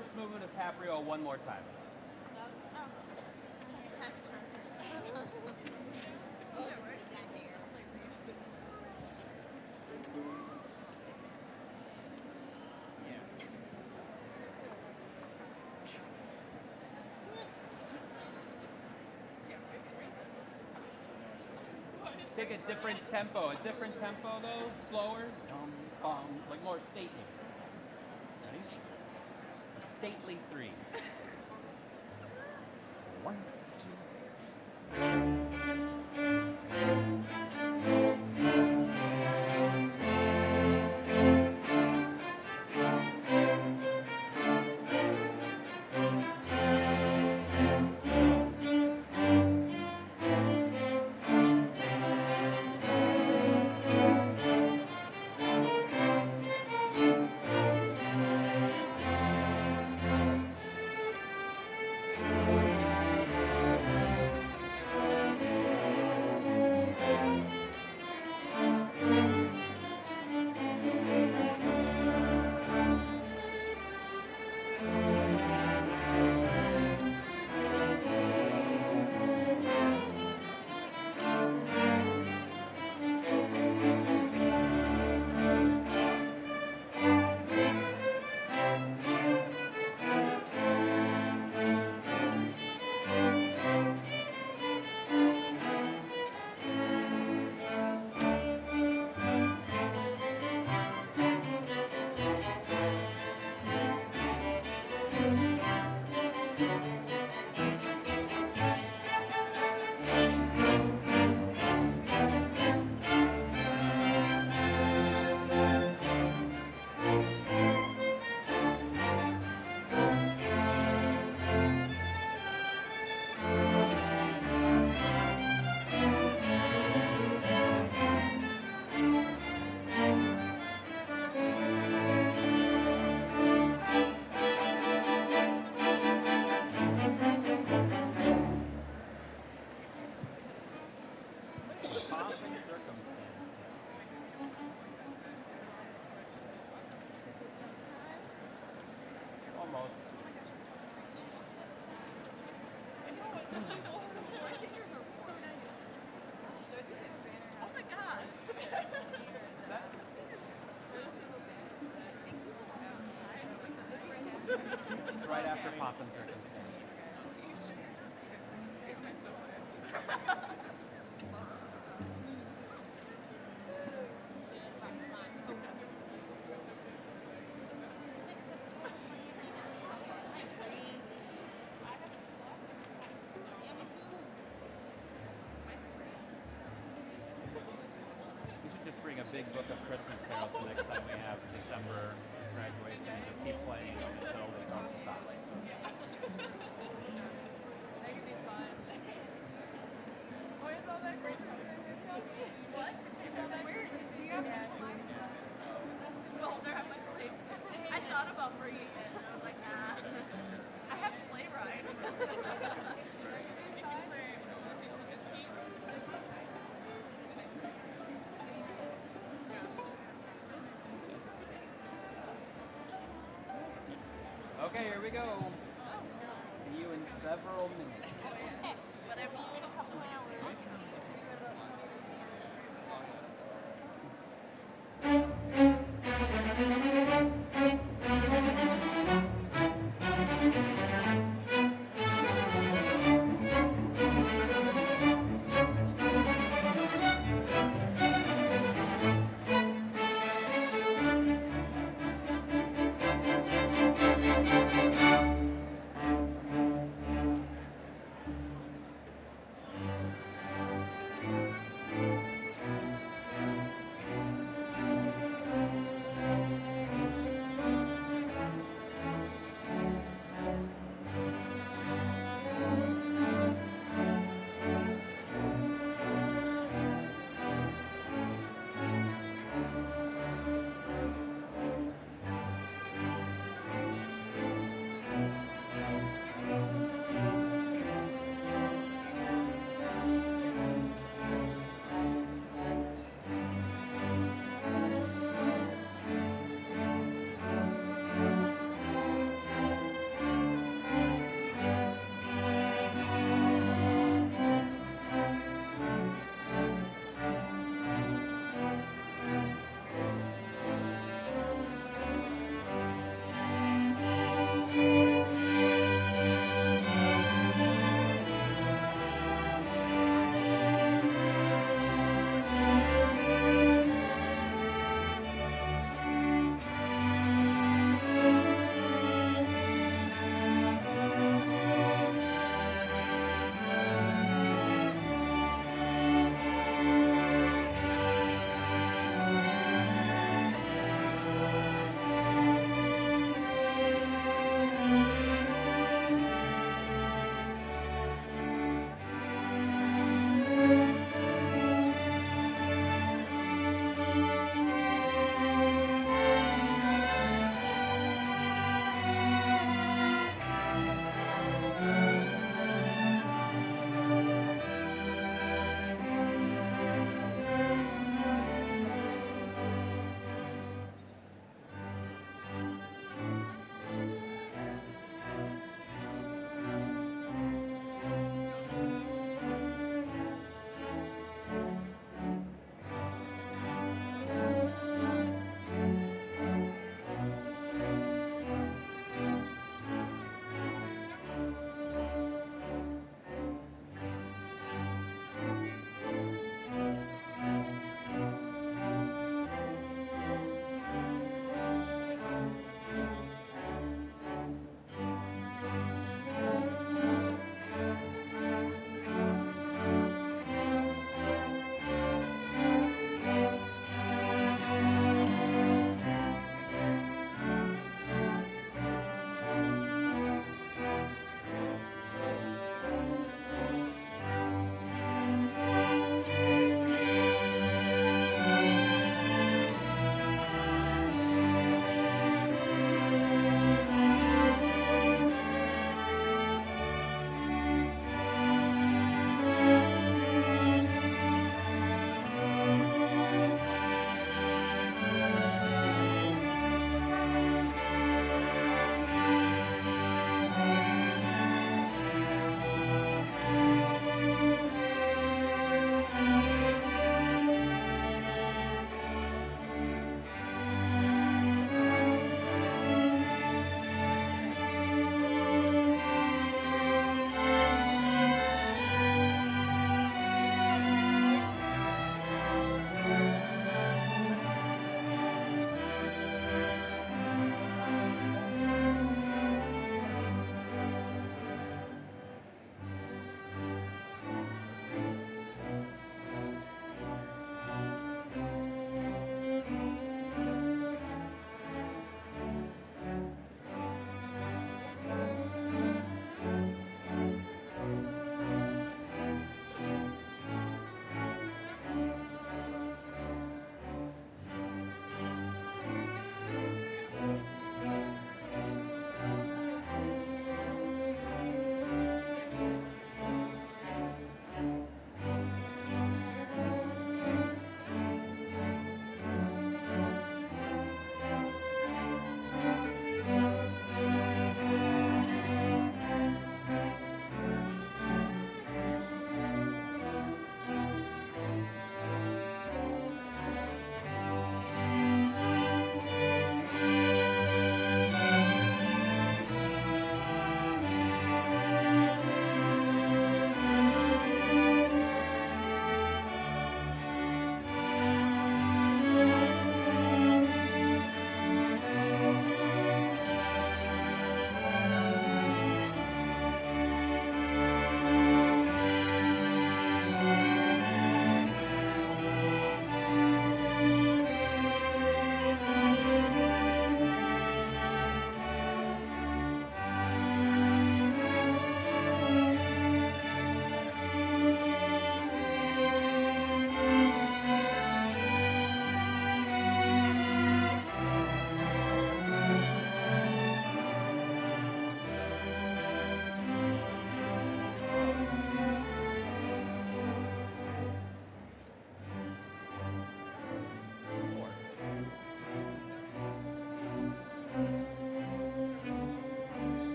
first movement of Caprio one more time. Second time's charm. We'll just leave that there. Take a different tempo though, slower, like more stately. Ready? A stately 3. 1, right after Pop and Circumstance. We should just bring a big book of Christmas carols the next time we have December graduation and just keep playing until we don't stop. That could be fun. Where's all that Christmas? What? Where is do you have well, they're at my place. I thought about bringing it, and I was like, nah. I have sleigh ride. Okay, here we go. See you in several minutes. But I will in a couple hours.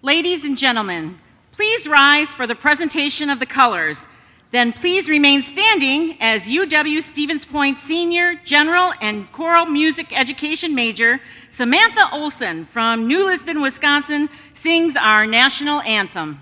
Ladies and gentlemen, please rise for the presentation of the colors. Then please remain standing as UW Stevens Point Senior General and Choral Music Education major Samantha Olson from New Lisbon, Wisconsin sings our national anthem.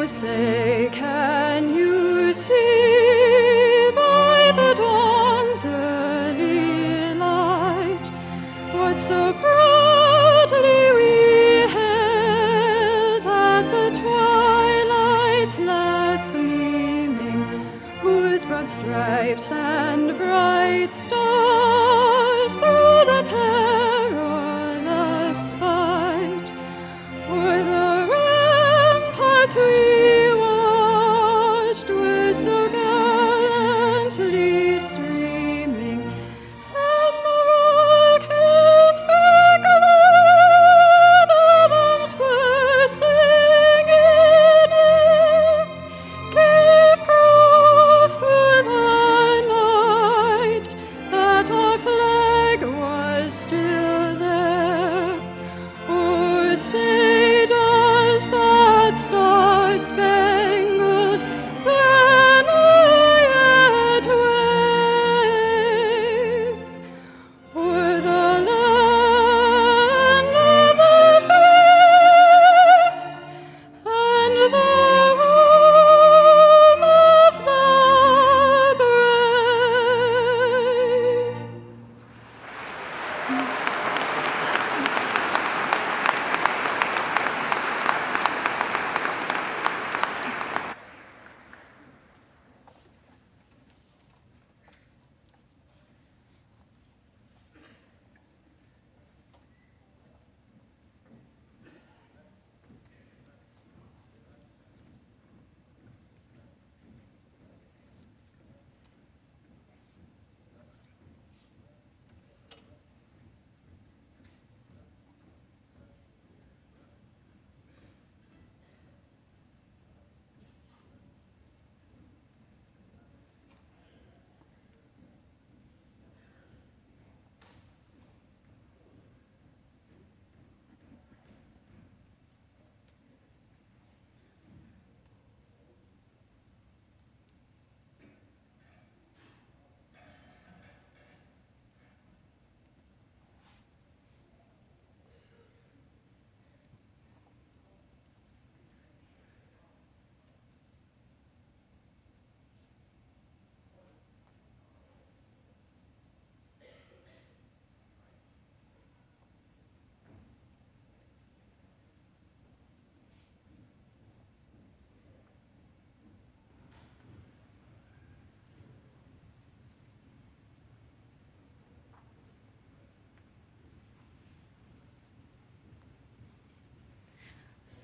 Say, can you see by the dawn's early light what so proudly we hailed at the twilight's last gleaming, whose broad stripes and bright stars through the perilous fight were the ramparts we so gallantly streaming, and the rockets echoed, the bombs bursting in air, gave proof through the night that our flag was still there. Oh, say, does that star-spangled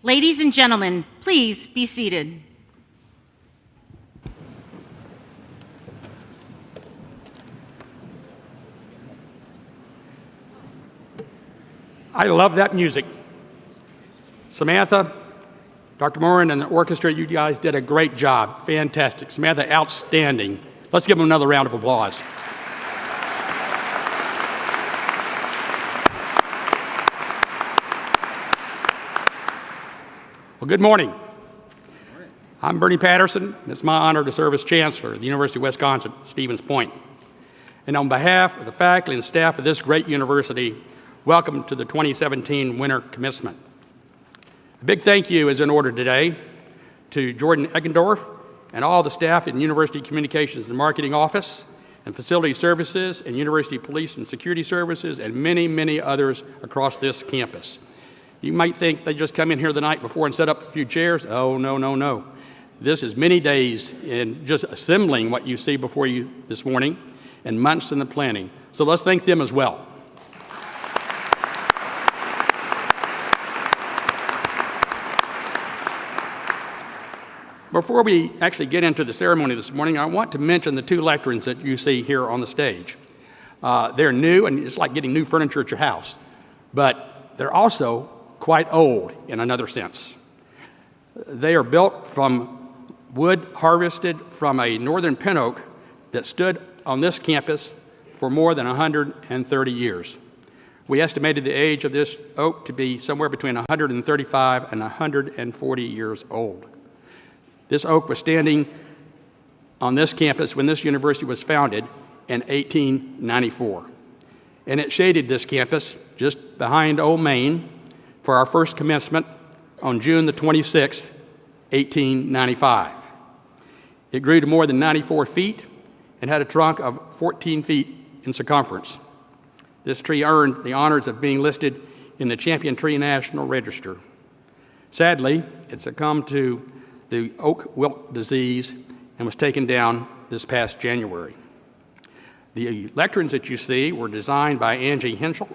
Ladies and gentlemen, please be seated. I love that music. Samantha, Dr. Moran, and the orchestra, you guys did a great job. Fantastic. Samantha, outstanding. Let's give them another round of applause. Well, good morning. I'm Bernie Patterson, and it's my honor to serve as Chancellor at the University of Wisconsin, Stevens Point. And on behalf of the faculty and staff of this great university, welcome to the 2017 Winter Commencement. A big thank you is in order today to Jordan Eggendorf and all the staff in University Communications and Marketing Office and Facility Services and University Police and Security Services and many, many others across this campus. You might think they just come in here the night before and set up a few chairs. Oh, no, no, no. This is many days in just assembling what you see before you this morning and months in the planning. So let's thank them as well. Before we actually get into the ceremony this morning, I want to mention the two lecterns that you see here on the stage. They're new, and it's like getting new furniture at your house, but they're also quite old in another sense. They are built from wood harvested from a northern pin oak that stood on this campus for more than 130 years. We estimated the age of this oak to be somewhere between 135 and 140 years old. This oak was standing on this campus when this university was founded in 1894. And it shaded this campus just behind Old Main for our first commencement on June the 26th, 1895. It grew to more than 94 feet and had a trunk of 14 feet in circumference. This tree earned the honors of being listed in the Champion Tree National Register. Sadly, it succumbed to the oak wilt disease and was taken down this past January. The lecterns that you see were designed by Angie Henschel,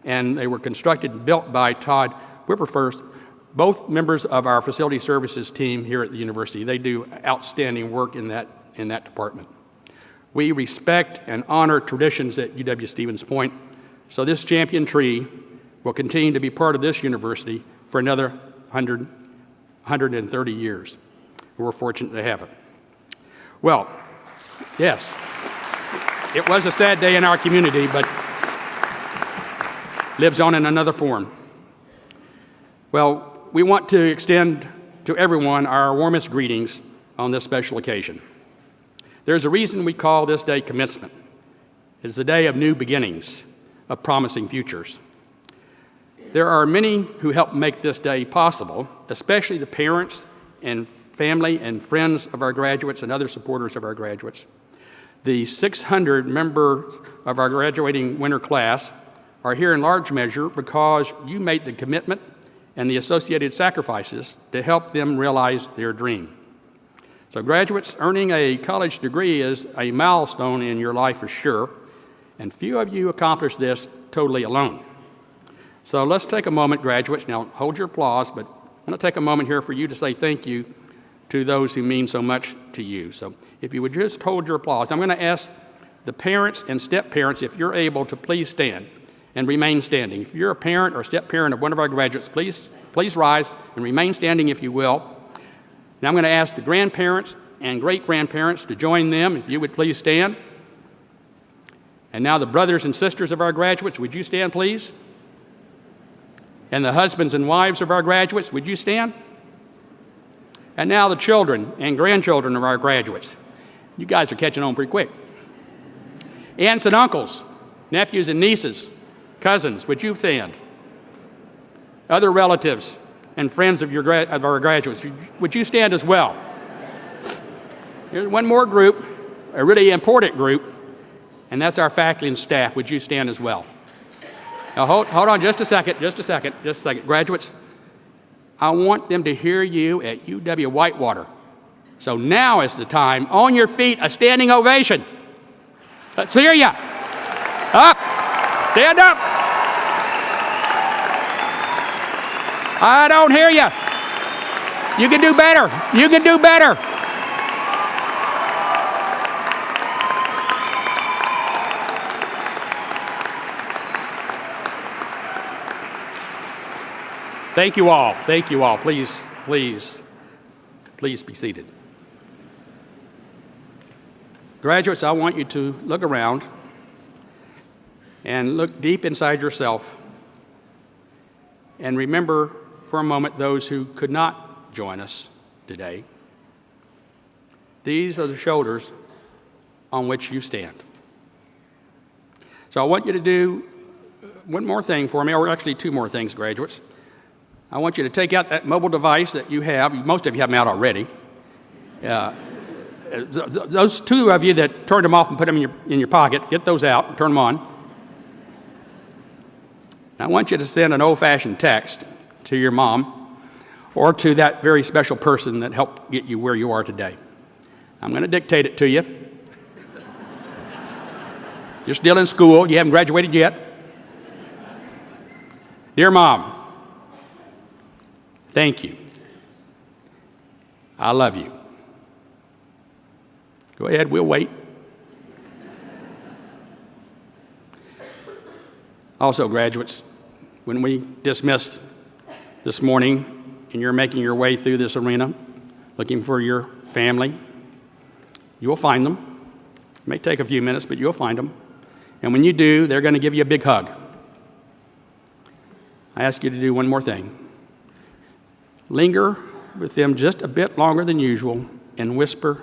and they were constructed and built by Todd Whipperfirst, both members of our facility services team here at the university. They do outstanding work in that department. We respect and honor traditions at UW-Stevens Point, so this champion tree will continue to be part of this university for another 130 years. We're fortunate to have it. Well, yes, it was a sad day in our community, but lives on in another form. Well, we want to extend to everyone our warmest greetings on this special occasion. There's a reason we call this day Commencement. It's the day of new beginnings, of promising futures. There are many who helped make this day possible, especially the parents and family and friends of our graduates and other supporters of our graduates. The 600 members of our graduating winter class are here in large measure because you made the commitment and the associated sacrifices to help them realize their dream. So graduates, earning a college degree is a milestone in your life for sure, and few of you accomplish this totally alone. So let's take a moment, graduates. Now hold your applause, but I'm going to take a moment here for you to say thank you to those who mean so much to you. So if you would just hold your applause. I'm going to ask the parents and step-parents, if you're able, to please stand and remain standing. If you're a parent or step-parent of one of our graduates, please rise and remain standing if you will. Now I'm going to ask the grandparents and great-grandparents to join them, if you would please stand. And now the brothers and sisters of our graduates, would you stand, please? And the husbands and wives of our graduates, would you stand? And now the children and grandchildren of our graduates. You guys are catching on pretty quick. Aunts and uncles, nephews and nieces, cousins, would you stand? Other relatives and friends of our graduates, would you stand as well? Here's one more group, a really important group, and that's our faculty and staff. Would you stand as well? Now hold on just a second. Graduates, I want them to hear you at UW Whitewater. So now is the time. On your feet, a standing ovation. Let's hear you. Up. Stand up. I don't hear you. You can do better. You can do better. Thank you all. Thank you all. Please be seated. Graduates, I want you to look around and look deep inside yourself and remember for a moment those who could not join us today. These are the shoulders on which you stand. So I want you to do one more thing for me, or actually two more things, graduates. I want you to take out that mobile device that you have. Most of you have them out already. Those two of you that turned them off and put them in your pocket, get those out and turn them on. I want you to send an old-fashioned text to your mom or to that very special person that helped get you where you are today. I'm going to dictate it to you. You're still in school. You haven't graduated yet. Dear Mom, thank you. I love you. Go ahead, we'll wait. Also, graduates, when we dismiss this morning and you're making your way through this arena looking for your family, you will find them. It may take a few minutes, but you'll find them. And when you do, they're going to give you a big hug. I ask you to do one more thing. Linger with them just a bit longer than usual and whisper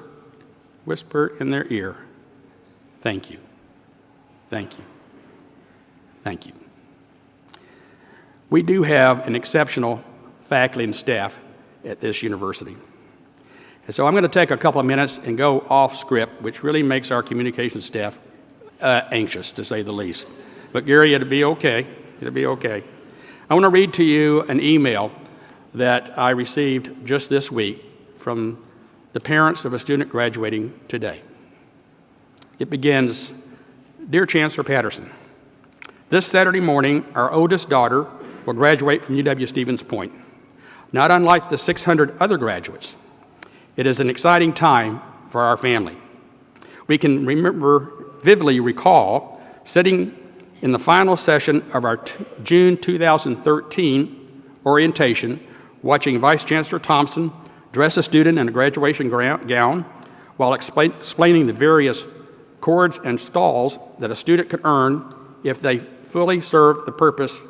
in their ear, thank you, thank you, thank you. We do have an exceptional faculty and staff at this university. And so I'm going to take a couple of minutes and go off script, which really makes our communications staff anxious, to say the least. But Gary, it'll be okay. It'll be okay. I want to read to you an email that I received just this week from the parents of a student graduating today. It begins, Dear Chancellor Patterson, this Saturday morning, our oldest daughter will graduate from UW-Stevens Point. Not unlike the 600 other graduates, it is an exciting time for our family. We can vividly recall sitting in the final session of our June 2013 orientation, watching Vice Chancellor Thompson dress a student in a graduation gown while explaining the various cords and stalls that a student could earn if they fully serve the purpose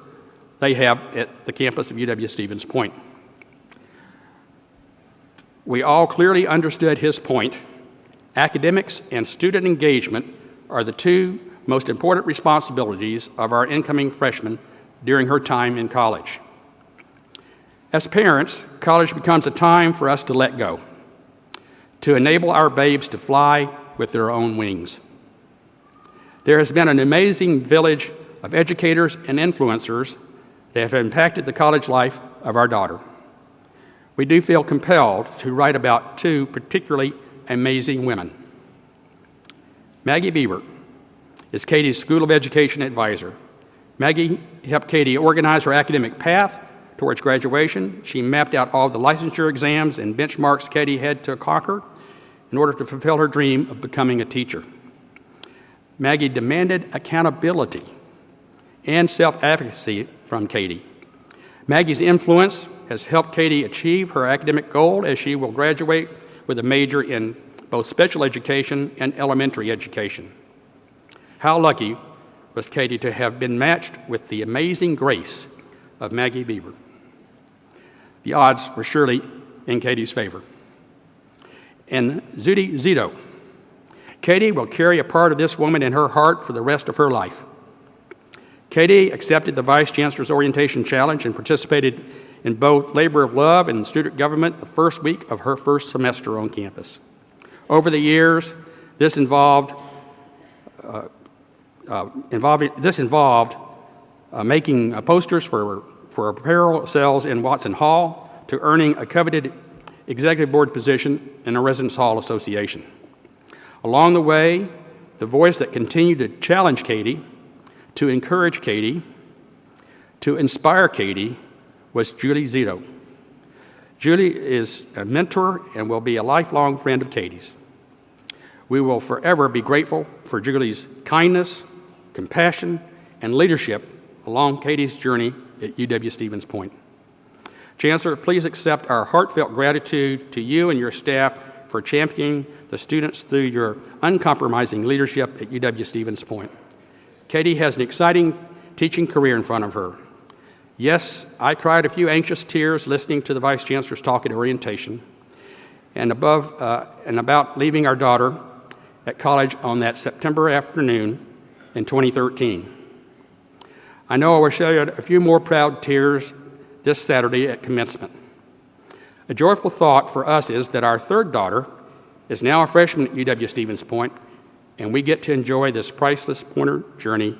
they have at the campus of UW-Stevens Point. We all clearly understood his point. Academics and student engagement are the two most important responsibilities of our incoming freshman during her time in college. As parents, college becomes a time for us to let go, to enable our babes to fly with their own wings. There has been an amazing village of educators and influencers that have impacted the college life of our daughter. We do feel compelled to write about two particularly amazing women. Maggie Bieber is Katie's School of Education advisor. Maggie helped Katie organize her academic path towards graduation. She mapped out all the licensure exams and benchmarks Katie had to conquer in order to fulfill her dream of becoming a teacher. Maggie demanded accountability and self-advocacy from Katie. Maggie's influence has helped Katie achieve her academic goal as she will graduate with a major in both special education and elementary education. How lucky was Katie to have been matched with the amazing grace of Maggie Bieber. The odds were surely in Katie's favor. And Zudi Zito. Katie will carry a part of this woman in her heart for the rest of her life. Katie accepted the Vice Chancellor's Orientation Challenge and participated in both Labor of Love and student government the first week of her first semester on campus. Over the years, this involved making posters for apparel sales in Watson Hall to earning a coveted executive board position in a residence hall association. Along the way, the voice that continued to challenge Katie, to encourage Katie, to inspire Katie was Julie Zito. Julie is a mentor and will be a lifelong friend of Katie's. We will forever be grateful for Julie's kindness, compassion, and leadership along Katie's journey at UW-Stevens Point. Chancellor, please accept our heartfelt gratitude to you and your staff for championing the students through your uncompromising leadership at UW-Stevens Point. Katie has an exciting teaching career in front of her. Yes, I cried a few anxious tears listening to the Vice Chancellor's talk at orientation and about leaving our daughter at college on that September afternoon in 2013. I know I will shed a few more proud tears this Saturday at commencement. A joyful thought for us is that our third daughter is now a freshman at UW-Stevens Point, and we get to enjoy this priceless Pointer journey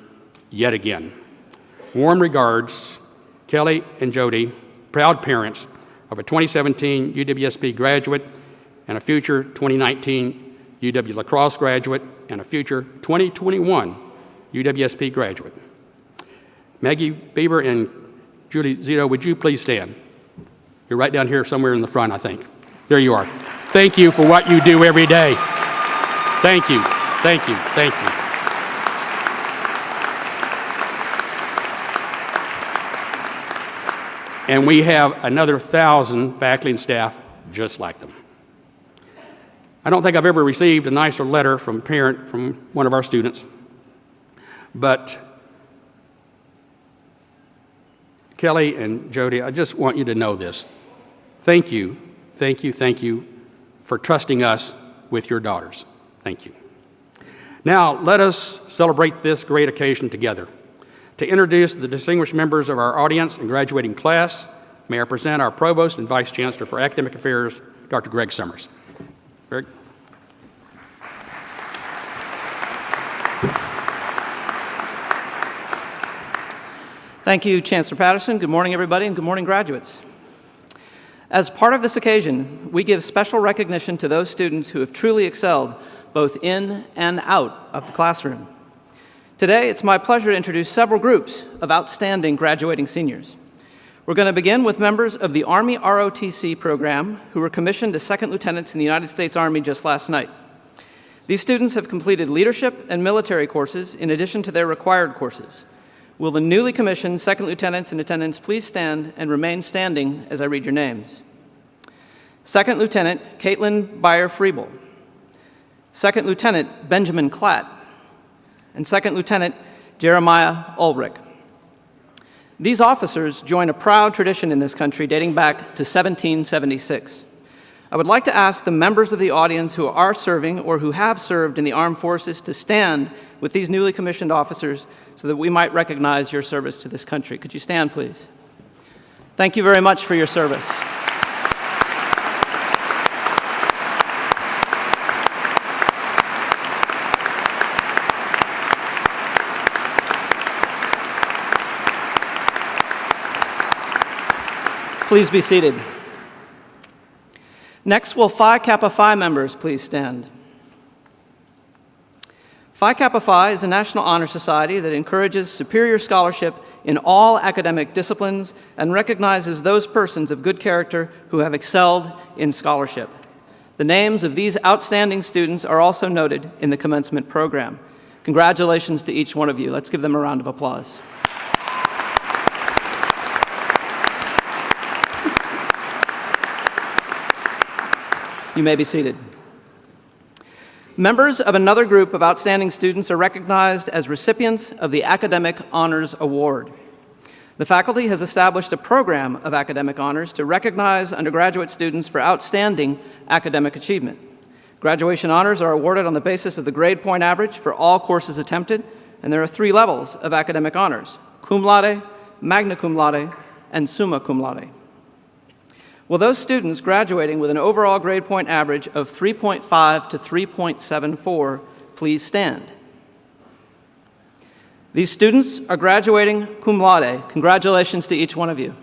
yet again. Warm regards, Kelly and Jody, proud parents of a 2017 UWSP graduate and a future 2019 UW La Crosse graduate and a future 2021 UWSP graduate. Maggie Bieber and Julie Zito, would you please stand? You're right down here somewhere in the front, I think. There you are. Thank you for what you do every day. Thank you, thank you, thank you. And we have another 1,000 faculty and staff just like them. I don't think I've ever received a nicer letter from a parent from one of our students, but Kelly and Jody, I just want you to know this. Thank you, thank you, thank you for trusting us with your daughters. Thank you. Now, let us celebrate this great occasion together. To introduce the distinguished members of our audience and graduating class, may I present our Provost and Vice Chancellor for Academic Affairs, Dr. Greg Summers. Greg. Thank you, Chancellor Patterson. Good morning, everybody, and good morning, graduates. As part of this occasion, we give special recognition to those students who have truly excelled both in and out of the classroom. Today, it's my pleasure to introduce several groups of outstanding graduating seniors. We're going to begin with members of the Army ROTC program who were commissioned as second lieutenants in the United States Army just last night. These students have completed leadership and military courses in addition to their required courses. Will the newly commissioned second lieutenants in attendance please stand and remain standing as I read your names? Second Lieutenant Caitlin Beyer-Friebel, Second Lieutenant Benjamin Klatt, and Second Lieutenant Jeremiah Ulrich. These officers join a proud tradition in this country dating back to 1776. I would like to ask the members of the audience who are serving or who have served in the armed forces to stand with these newly commissioned officers so that we might recognize your service to this country. Could you stand, please? Thank you very much for your service. Please be seated. Next, will Phi Kappa Phi members please stand? Phi Kappa Phi is a national honor society that encourages superior scholarship in all academic disciplines and recognizes those persons of good character who have excelled in scholarship. The names of these outstanding students are also noted in the commencement program. Congratulations to each one of you. Let's give them a round of applause. You may be seated. Members of another group of outstanding students are recognized as recipients of the Academic Honors Award. The faculty has established a program of academic honors to recognize undergraduate students for outstanding academic achievement. Graduation honors are awarded on the basis of the grade point average for all courses attempted, and there are 3 levels of academic honors: cum laude, magna cum laude, and summa cum laude. Will those students graduating with an overall grade point average of 3.5 to 3.74 please stand? These students are graduating cum laude. Congratulations to each one of you.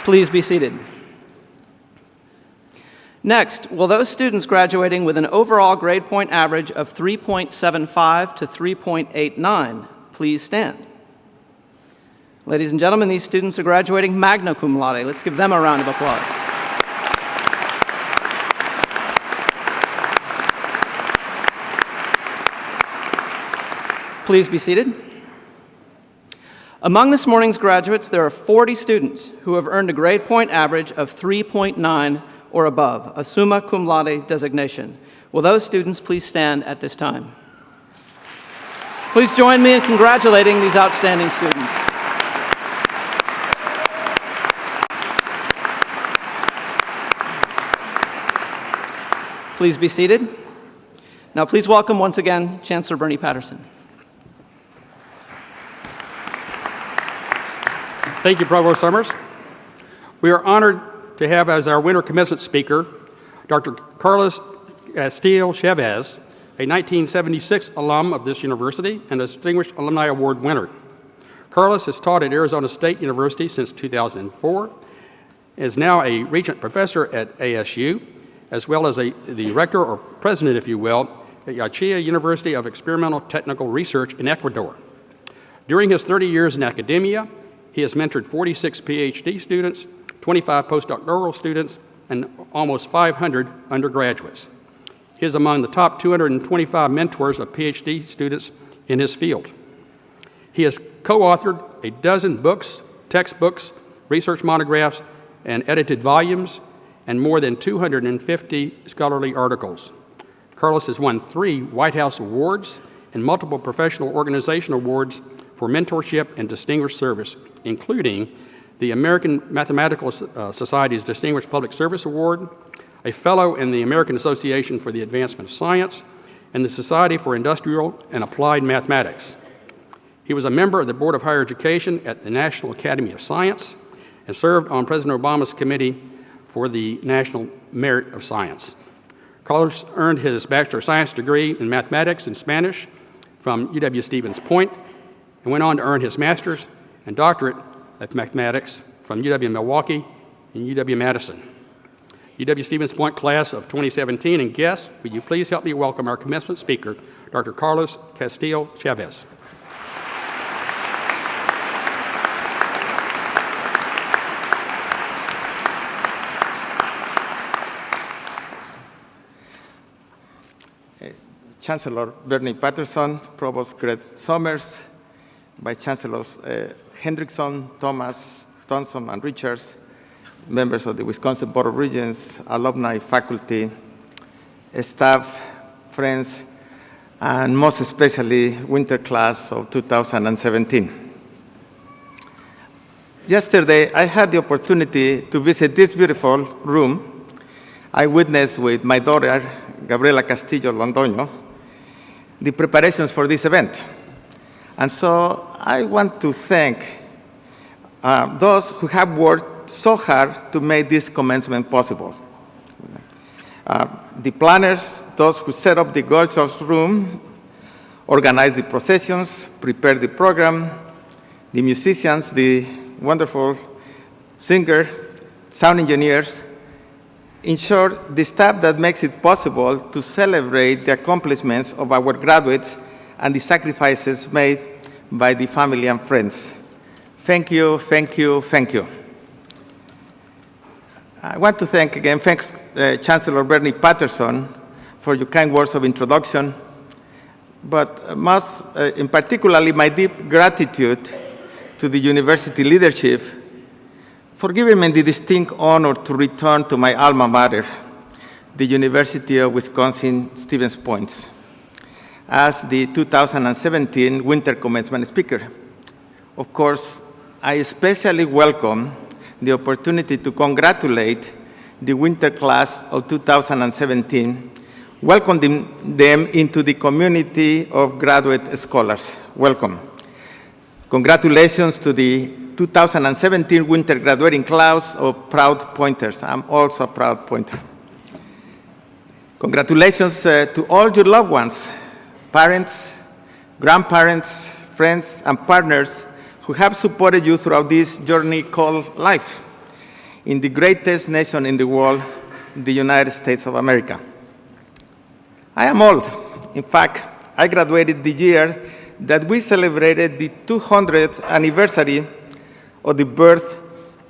Please be seated. Next, will those students graduating with an overall grade point average of 3.75 to 3.89 please stand? Ladies and gentlemen, these students are graduating magna cum laude. Let's give them a round of applause. Please be seated. Among this morning's graduates, there are 40 students who have earned a grade point average of 3.9 or above, a summa cum laude designation. Will those students please stand at this time? Please join me in congratulating these outstanding students. Please be seated. Now please welcome once again Chancellor Bernie Patterson. Thank you, Provost Summers. We are honored to have as our winter commencement speaker Dr. Carlos Steele, a 1976 alum of this university and a Distinguished Alumni Award winner. Carlos has taught at Arizona State University since 2004, is now a Regent Professor at ASU, as well as the Rector or President, if you will, at Yachia University of Experimental Technical Research in Ecuador. During his 30 years in academia, he has mentored 46 PhD students, 25 postdoctoral students, and almost 500 undergraduates. He is among the top 225 mentors of PhD students in his field. He has co-authored a dozen books, textbooks, research monographs, and edited volumes, and more than 250 scholarly articles. Carlos has won 3 White House awards and multiple professional organization awards for mentorship and distinguished service, including the American Mathematical Society's Distinguished Public Service Award, a fellow in the American Association for the Advancement of Science, and the Society for Industrial and Applied Mathematics. He was a member of the Board of Higher Education at the National Academy of Science and served on President Obama's committee for the National Merit of Science. Carlos earned his Bachelor of Science degree in Mathematics and Spanish from UW-Stevens Point and went on to earn his Master's and Doctorate of Mathematics from UW-Milwaukee and UW-Madison. UW-Stevens Point class of 2017 and guests, will you please help me welcome our commencement speaker, Dr. Carlos Steele. Chancellor Bernie Patterson, Provost Greg Summers, Vice Chancellors Hendrickson, Thomas, Thompson, and Richards, members of the Wisconsin Board of Regents, alumni, faculty, staff, friends, and most especially winter class of 2017. Yesterday, I had the opportunity to visit this beautiful room. I witnessed with my daughter, Gabriela Castillo Londoño, the preparations for this event. And so I want to thank those who have worked so hard to make this commencement possible. The planners, those who set up the gorgeous room, organized the processions, prepared the program, the musicians, the wonderful singer, sound engineers, in short, the staff that makes it possible to celebrate the accomplishments of our graduates and the sacrifices made by the family and friends. Thank you, thank you, thank you. I want to thank again, Chancellor Bernie Patterson for your kind words of introduction, but most, in particularly, my deep gratitude to the university leadership for giving me the distinct honor to return to my alma mater, the University of Wisconsin-Stevens Point, as the 2017 Winter Commencement Speaker. Of course, I especially welcome the opportunity to congratulate the winter class of 2017, welcoming them into the community of graduate scholars. Welcome. Congratulations to the 2017 winter graduating class of proud pointers. I'm also a proud pointer. Congratulations to all your loved ones, parents, grandparents, friends, and partners who have supported you throughout this journey called life in the greatest nation in the world, the United States of America. I am old. In fact, I graduated the year that we celebrated the 200th anniversary of the birth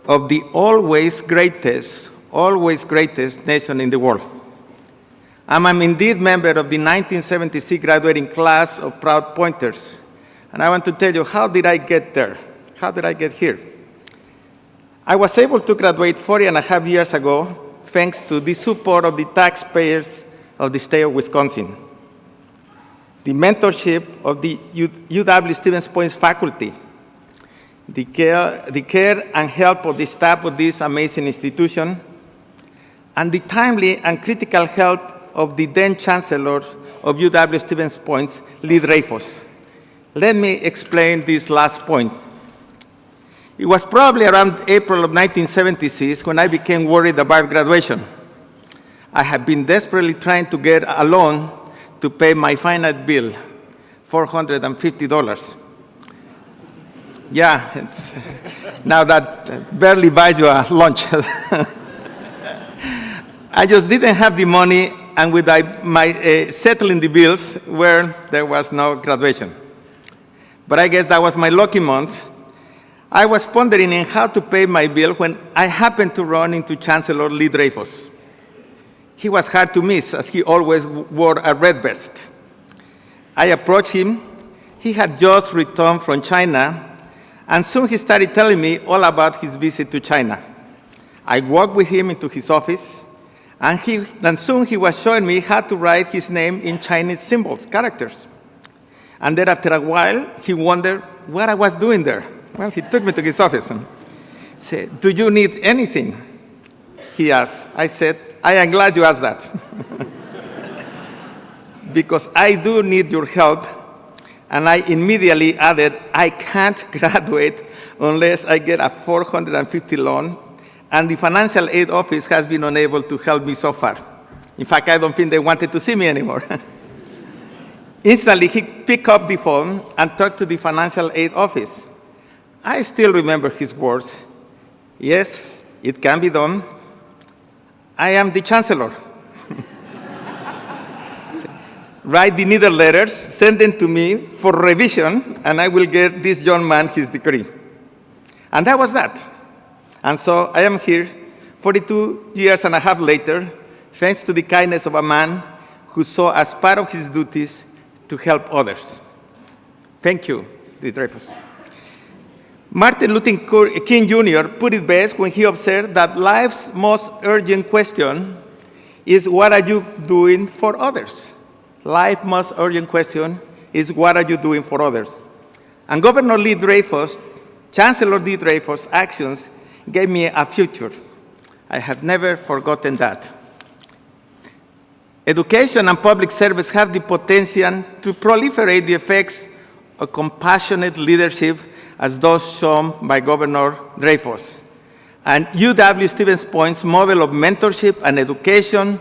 of the always greatest nation in the world. I'm indeed member of the 1976 graduating class of proud pointers. And I want to tell you, how did I get there? How did I get here? I was able to graduate 40.5 years ago thanks to the support of the taxpayers of the state of Wisconsin, the mentorship of the UW-Stevens Point faculty, the care and help of the staff of this amazing institution, and the timely and critical help of the then Chancellor of UW-Stevens Point, Lee Dreyfus. Let me explain this last point. It was probably around April of 1976 when I became worried about graduation. I had been desperately trying to get a loan to pay my finite bill, $450. Yeah, now that barely buys you a lunch. I just didn't have the money, and with my settling the bills, where there was no graduation. But I guess that was my lucky month. I was pondering in how to pay my bill when I happened to run into Chancellor Lee Dreyfus. He was hard to miss, as he always wore a red vest. I approached him. He had just returned from China, and soon he started telling me all about his visit to China. I walked with him into his office, and soon he was showing me how to write his name in Chinese symbols, characters. And then after a while, he wondered what I was doing there. Well, he took me to his office and said, "Do you need anything?" He asked. I said, "I am glad you asked that." Because I do need your help. And I immediately added, "I can't graduate unless I get a $450 loan, and the financial aid office has been unable to help me so far. In fact, I don't think they wanted to see me anymore." Instantly, he picked up the phone and talked to the financial aid office. I still remember his words. "Yes, it can be done. I am the Chancellor. Write the needed letters, send them to me for revision, and I will get this young man his degree." And that was that. And so I am here 42 years and a half later, thanks to the kindness of a man who saw as part of his duties to help others. Thank you, the Dreyfus. Martin Luther King Jr. put it best when he observed that life's most urgent question is, what are you doing for others? Life's most urgent question is, what are you doing for others? And Governor Lee Dreyfus, Chancellor Lee Dreyfus' actions gave me a future. I have never forgotten that. Education and public service have the potential to proliferate the effects of compassionate leadership as those shown by Governor Dreyfus. And UW-Stevens Point's model of mentorship and education,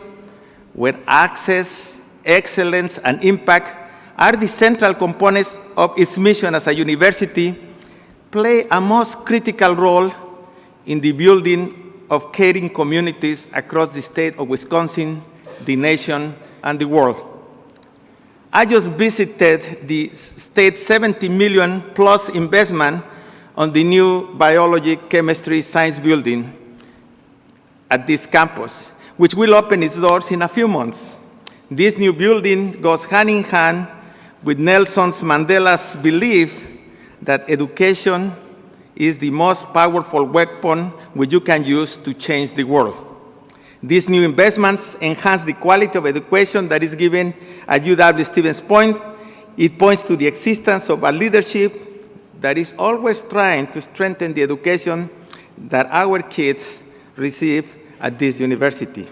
where access, excellence, and impact are the central components of its mission as a university, play a most critical role in the building of caring communities across the state of Wisconsin, the nation, and the world. I just visited the state's $70 million plus investment on the new biology, chemistry, science building at this campus, which will open its doors in a few months. This new building goes hand in hand with Nelson Mandela's belief that education is the most powerful weapon which you can use to change the world. These new investments enhance the quality of education that is given at UW-Stevens Point. It points to the existence of a leadership that is always trying to strengthen the education that our kids receive at this university.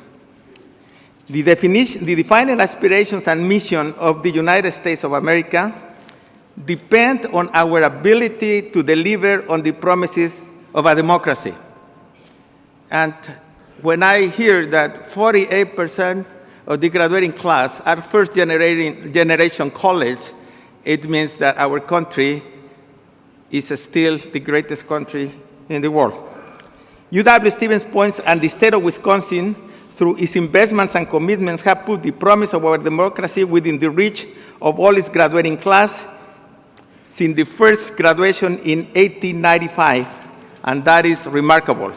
The defining aspirations and mission of the United States of America depend on our ability to deliver on the promises of a democracy. And when I hear that 48% of the graduating class are first-generation college, it means that our country is still the greatest country in the world. UW-Stevens Point and the state of Wisconsin, through its investments and commitments, have put the promise of our democracy within the reach of all its graduating class since the first graduation in 1895, and that is remarkable.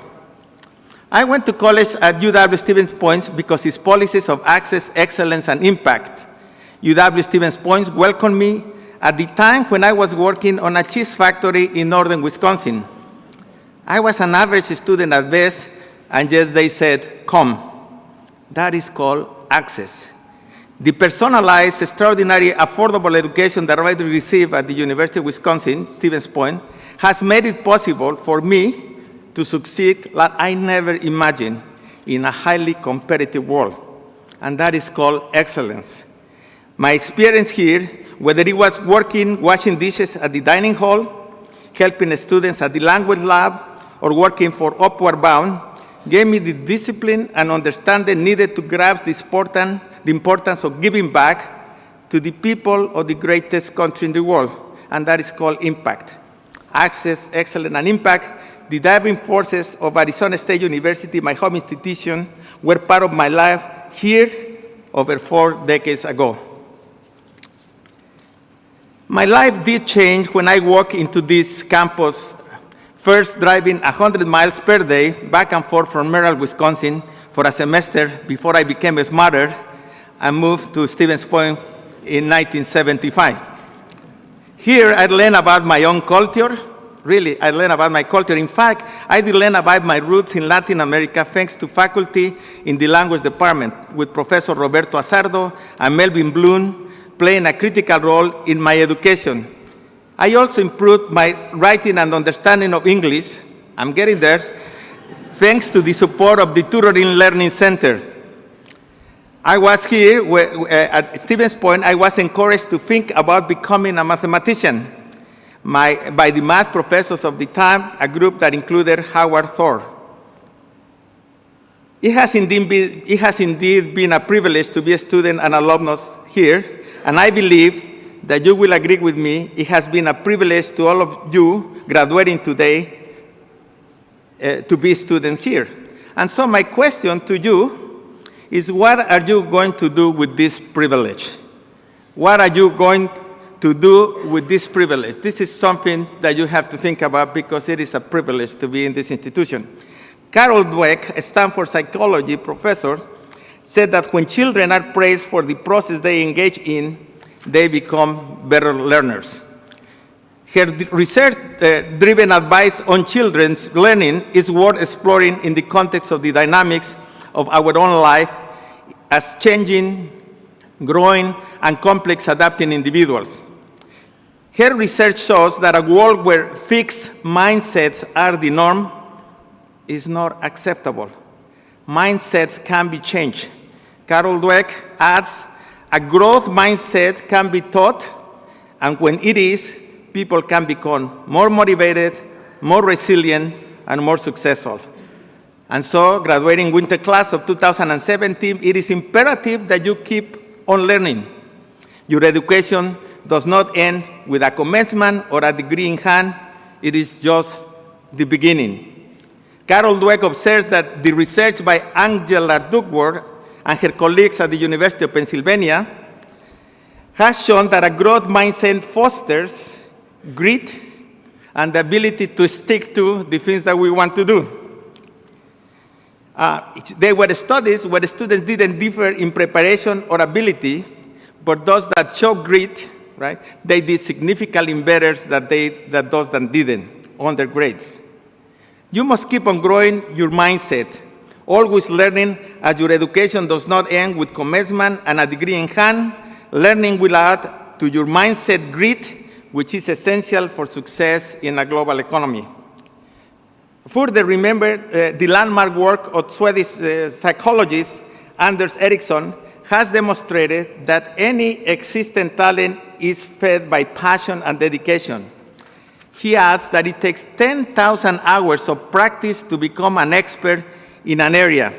I went to college at UW-Stevens Point because its policies of access, excellence, and impact. UW-Stevens Point welcomed me at the time when I was working on a cheese factory in northern Wisconsin. I was an average student at best, and yes, they said, come. That is called access. The personalized, extraordinary, affordable education that I received at the University of Wisconsin, Stevens Point, has made it possible for me to succeed like I never imagined in a highly competitive world, and that is called excellence. My experience here, whether it was working, washing dishes at the dining hall, helping students at the language lab, or working for Upward Bound, gave me the discipline and understanding needed to grasp the importance of giving back to the people of the greatest country in the world, and that is called impact. Access, excellence, and impact, the driving forces of Arizona State University, my home institution, were part of my life here over 4 decades ago. My life did change when I walked into this campus, first driving 100 miles per day back and forth from Merrill, Wisconsin for a semester before I became smarter and moved to Stevens Point in 1975. Here, I learned about my own culture. Really, I learned about my culture. In fact, I did learn about my roots in Latin America thanks to faculty in the language department with Professor Roberto Azardo and Melvin Bloom playing a critical role in my education. I also improved my writing and understanding of English. I'm getting there, thanks to the support of the Tutoring Learning Center. I was here at Stevens Point. I was encouraged to think about becoming a mathematician by the math professors of the time, a group that included Howard Thor. It has indeed been a privilege to be a student and alumnus here, and I believe that you will agree with me, it has been a privilege to all of you graduating today to be students here. And so my question to you is, what are you going to do with this privilege? What are you going to do with this privilege? This is something that you have to think about because it is a privilege to be in this institution. Carol Dweck, a Stanford psychology professor, said that when children are praised for the process they engage in, they become better learners. Her research-driven advice on children's learning is worth exploring in the context of the dynamics of our own life as changing, growing, and complex adapting individuals. Her research shows that a world where fixed mindsets are the norm is not acceptable. Mindsets can be changed. Carol Dweck adds, a growth mindset can be taught, and when it is, people can become more motivated, more resilient, and more successful. And so, graduating winter class of 2017, it is imperative that you keep on learning. Your education does not end with a commencement or a degree in hand. It is just the beginning. Carol Dweck observes that the research by Angela Duckworth and her colleagues at the University of Pennsylvania has shown that a growth mindset fosters grit and the ability to stick to the things that we want to do. There were studies where the students didn't differ in preparation or ability, but those that show grit, right, they did significantly better than those that didn't on their grades. You must keep on growing your mindset, always learning as your education does not end with commencement and a degree in hand. Learning will add to your mindset grit, which is essential for success in a global economy. Further, remember the landmark work of Swedish psychologist Anders Ericsson has demonstrated that any existing talent is fed by passion and dedication. He adds that it takes 10,000 hours of practice to become an expert in an area.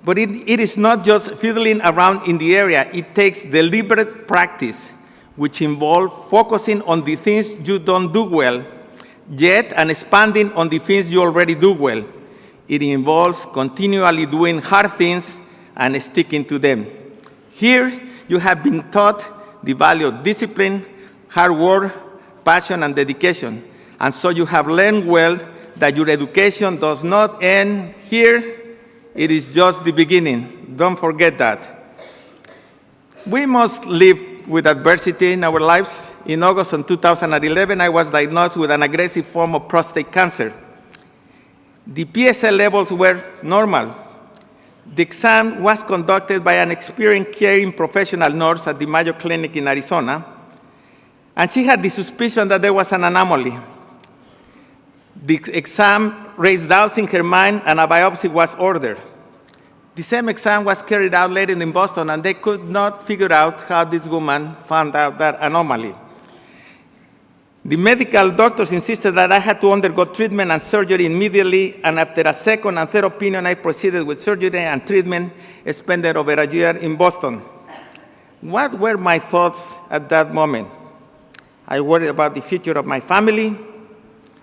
But it is not just fiddling around in the area. It takes deliberate practice, which involves focusing on the things you don't do well, yet and expanding on the things you already do well. It involves continually doing hard things and sticking to them. Here, you have been taught the value of discipline, hard work, passion, and dedication. And so you have learned well that your education does not end here. It is just the beginning. Don't forget that. We must live with adversity in our lives. In August of 2011, I was diagnosed with an aggressive form of prostate cancer. The PSA levels were normal. The exam was conducted by an experienced caring professional nurse at the Mayo Clinic in Arizona, and she had the suspicion that there was an anomaly. The exam raised doubts in her mind, and a biopsy was ordered. The same exam was carried out later in Boston, and they could not figure out how this woman found out that anomaly. The medical doctors insisted that I had to undergo treatment and surgery immediately, and after a second and third opinion, I proceeded with surgery and treatment, spending over a year in Boston. What were my thoughts at that moment? I worried about the future of my family.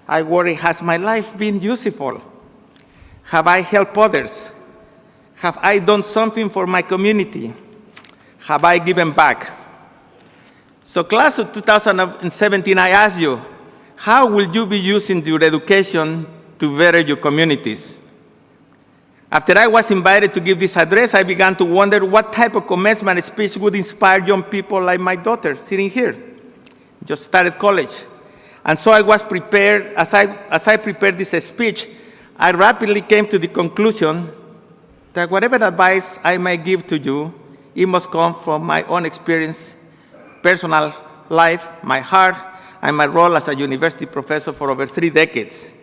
I worried, has my life been useful? Have I helped others? Have I done something for my community? Have I given back? So class of 2017, I ask you, how will you be using your education to better your communities? After I was invited to give this address, I began to wonder what type of commencement speech would inspire young people like my daughter sitting here. Just started college. And so I was prepared, as I prepared this speech, I rapidly came to the conclusion that whatever advice I may give to you, it must come from my own experience, personal life, my heart, and my role as a university professor for over 3 decades.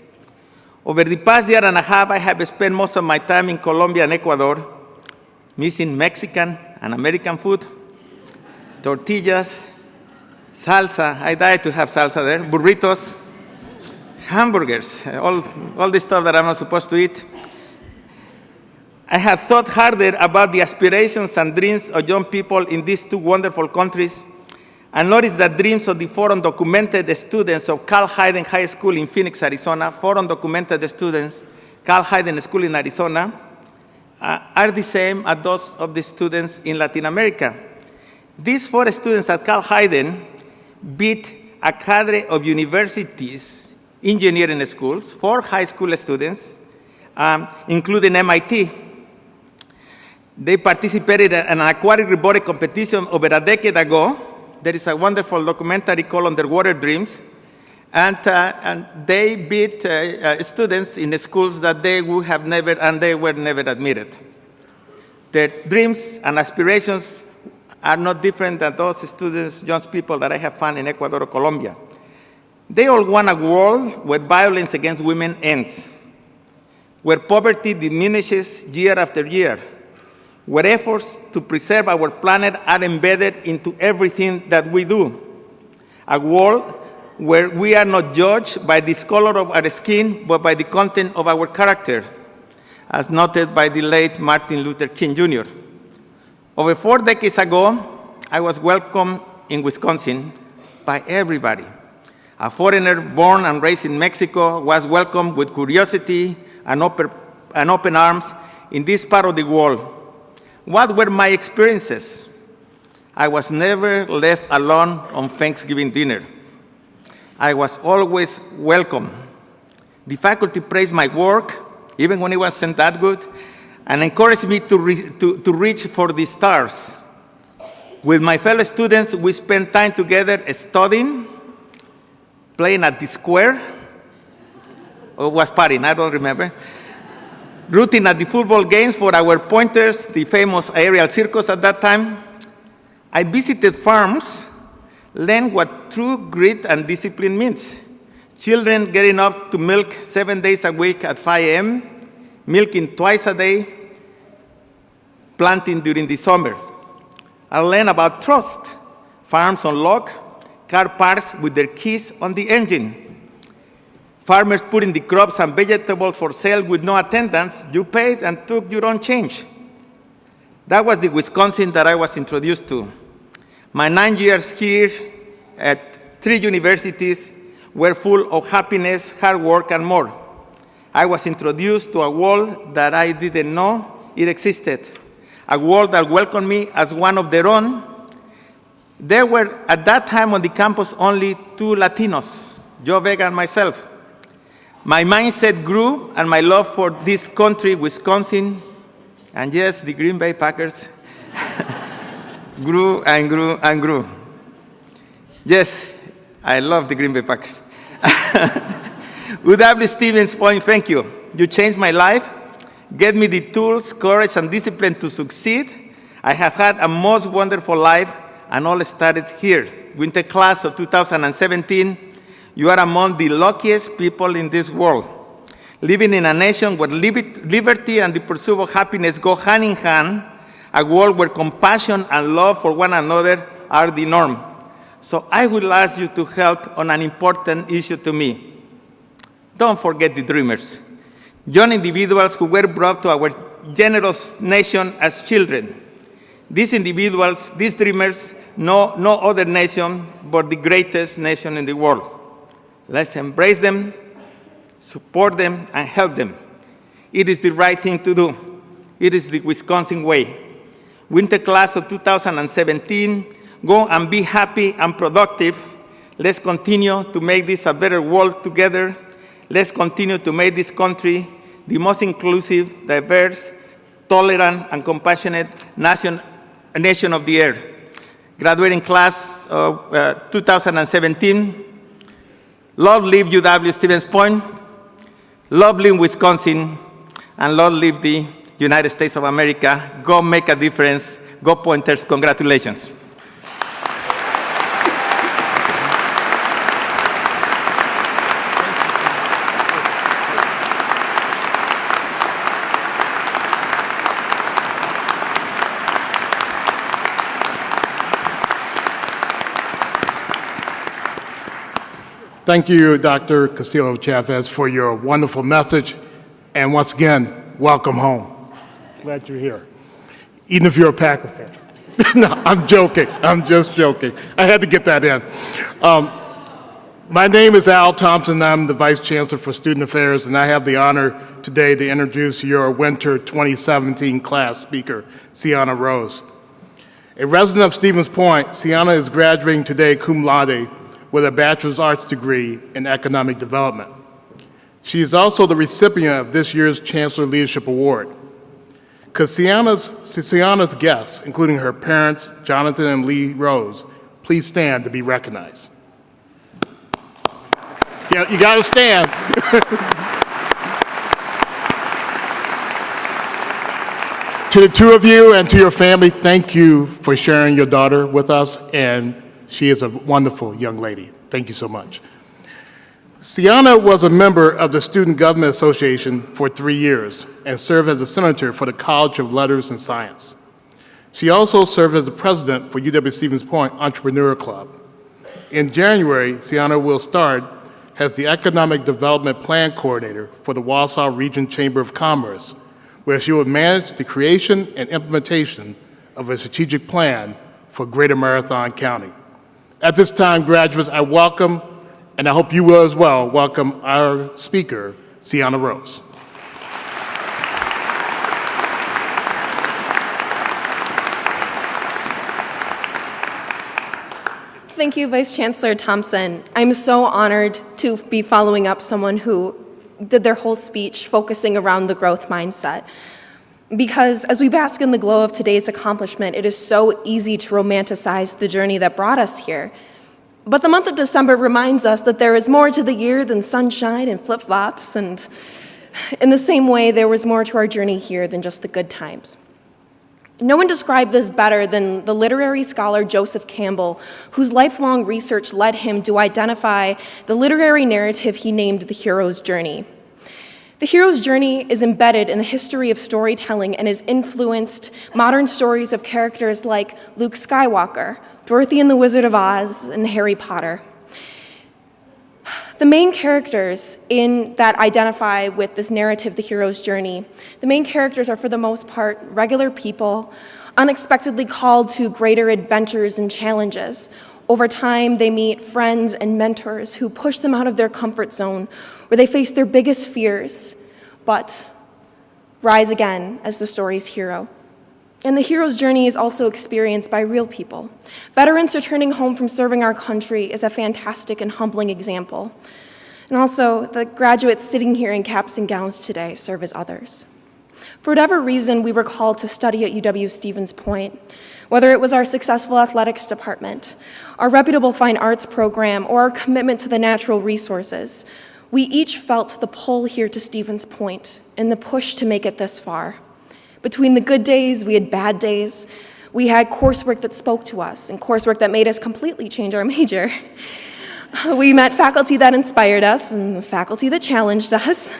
Over the past year and a half, I have spent most of my time in Colombia and Ecuador, missing Mexican and American food, tortillas, salsa, I died to have salsa there, burritos, hamburgers, all the stuff that I'm not supposed to eat. I have thought harder about the aspirations and dreams of young people in these 2 wonderful countries, and noticed that dreams of the 4 undocumented students of Carl Hayden High School in Phoenix, Arizona, 4 undocumented students, Carl Hayden School in Arizona, are the same as those of the students in Latin America. These 4 students at Carl Hayden beat a cadre of universities, engineering schools, 4 high school students, including MIT. They participated in an aquatic robotic competition over a decade ago. There is a wonderful documentary called Underwater Dreams, and they beat students in the schools that they would have never, and they were never admitted. Their dreams and aspirations are not different than those students, young people that I have found in Ecuador or Colombia. They all want a world where violence against women ends, where poverty diminishes year after year, where efforts to preserve our planet are embedded into everything that we do. A world where we are not judged by the color of our skin, but by the content of our character, as noted by the late Martin Luther King Jr. Over 4 decades ago, I was welcomed in Wisconsin by everybody. A foreigner born and raised in Mexico was welcomed with curiosity and open arms in this part of the world. What were my experiences? I was never left alone on Thanksgiving dinner. I was always welcome. The faculty praised my work, even when it wasn't that good, and encouraged me to reach for the stars. With my fellow students, we spent time together studying, playing at the square, or was partying, I don't remember, rooting at the football games for our pointers, the famous aerial circus at that time. I visited farms, learned what true grit and discipline means. Children getting up to milk 7 days a week at 5 a.m., milking twice a day, planting during the summer. I learned about trust, farms on lock, car parks with their keys on the engine. Farmers putting the crops and vegetables for sale with no attendance. You paid and took your own change. That was the Wisconsin that I was introduced to. My 9 years here at 3 universities were full of happiness, hard work, and more. I was introduced to a world that I didn't know it existed, a world that welcomed me as one of their own. There were, at that time on the campus, only 2 Latinos, Joe Vega and myself. My mindset grew, and my love for this country, Wisconsin, and yes, the Green Bay Packers, grew and grew and grew. Yes, I love the Green Bay Packers. UW Stevens Point, thank you. You changed my life, gave me the tools, courage, and discipline to succeed. I have had a most wonderful life, and all started here. Winter class of 2017, you are among the luckiest people in this world. Living in a nation where liberty and the pursuit of happiness go hand in hand, a world where compassion and love for one another are the norm. So I will ask you to help on an important issue to me. Don't forget the dreamers, young individuals who were brought to our generous nation as children. These individuals, these dreamers, know no other nation but the greatest nation in the world. Let's embrace them, support them, and help them. It is the right thing to do. It is the Wisconsin way. Winter class of 2017, go and be happy and productive. Let's continue to make this a better world together. Let's continue to make this country the most inclusive, diverse, tolerant, and compassionate nation of the earth. Graduating class of 2017, long live UW Stevens Point, long live Wisconsin, and long live the United States of America. Go make a difference. Go Pointers. Congratulations. Thank you, Dr. Castillo-Chavez, for your wonderful message. And once again, welcome home. Glad you're here. Even if you're a Packer fan. No, I'm joking. I'm just joking. I had to get that in. My name is Al Thompson. I'm the Vice Chancellor for Student Affairs, and I have the honor today to introduce your Winter 2017 class speaker, Siana Rose. A resident of Stevens Point, Siana is graduating today cum laude with a Bachelor's Arts degree in Economic Development. She is also the recipient of this year's Chancellor Leadership Award. Could Siana's guests, including her parents, Jonathan and Lee Rose, please stand to be recognized? Yeah, you gotta stand. To the two of you and to your family, thank you for sharing your daughter with us, and she is a wonderful young lady. Thank you so much. Siana was a member of the Student Government Association for 3 years and served as a senator for the College of Letters and Science. She also served as the president for UW-Stevens Point Entrepreneur Club. In January, Siana will start as the Economic Development Plan Coordinator for the Wausau Region Chamber of Commerce, where she will manage the creation and implementation of a strategic plan for Greater Marathon County. At this time, graduates, I welcome, and I hope you will as well, welcome our speaker, Siana Rose. Thank you, Vice Chancellor Thompson. I'm so honored to be following up someone who did their whole speech focusing around the growth mindset. Because as we bask in the glow of today's accomplishment, it is so easy to romanticize the journey that brought us here. But the month of December reminds us that there is more to the year than sunshine and flip-flops, and in the same way, there was more to our journey here than just the good times. No one described this better than the literary scholar Joseph Campbell, whose lifelong research led him to identify the literary narrative he named the hero's journey. The hero's journey is embedded in the history of storytelling and has influenced modern stories of characters like Luke Skywalker, Dorothy and the Wizard of Oz, and Harry Potter. The main characters that identify with this narrative, the hero's journey, the main characters are for the most part regular people, unexpectedly called to greater adventures and challenges. Over time, they meet friends and mentors who push them out of their comfort zone, where they face their biggest fears, but rise again as the story's hero. And the hero's journey is also experienced by real people. Veterans returning home from serving our country is a fantastic and humbling example. And also, the graduates sitting here in caps and gowns today serve as others. For whatever reason, we were called to study at UW-Stevens Point, whether it was our successful athletics department, our reputable fine arts program, or our commitment to the natural resources. We each felt the pull here to Stevens Point and the push to make it this far. Between the good days, we had bad days. We had coursework that spoke to us and coursework that made us completely change our major. We met faculty that inspired us and faculty that challenged us.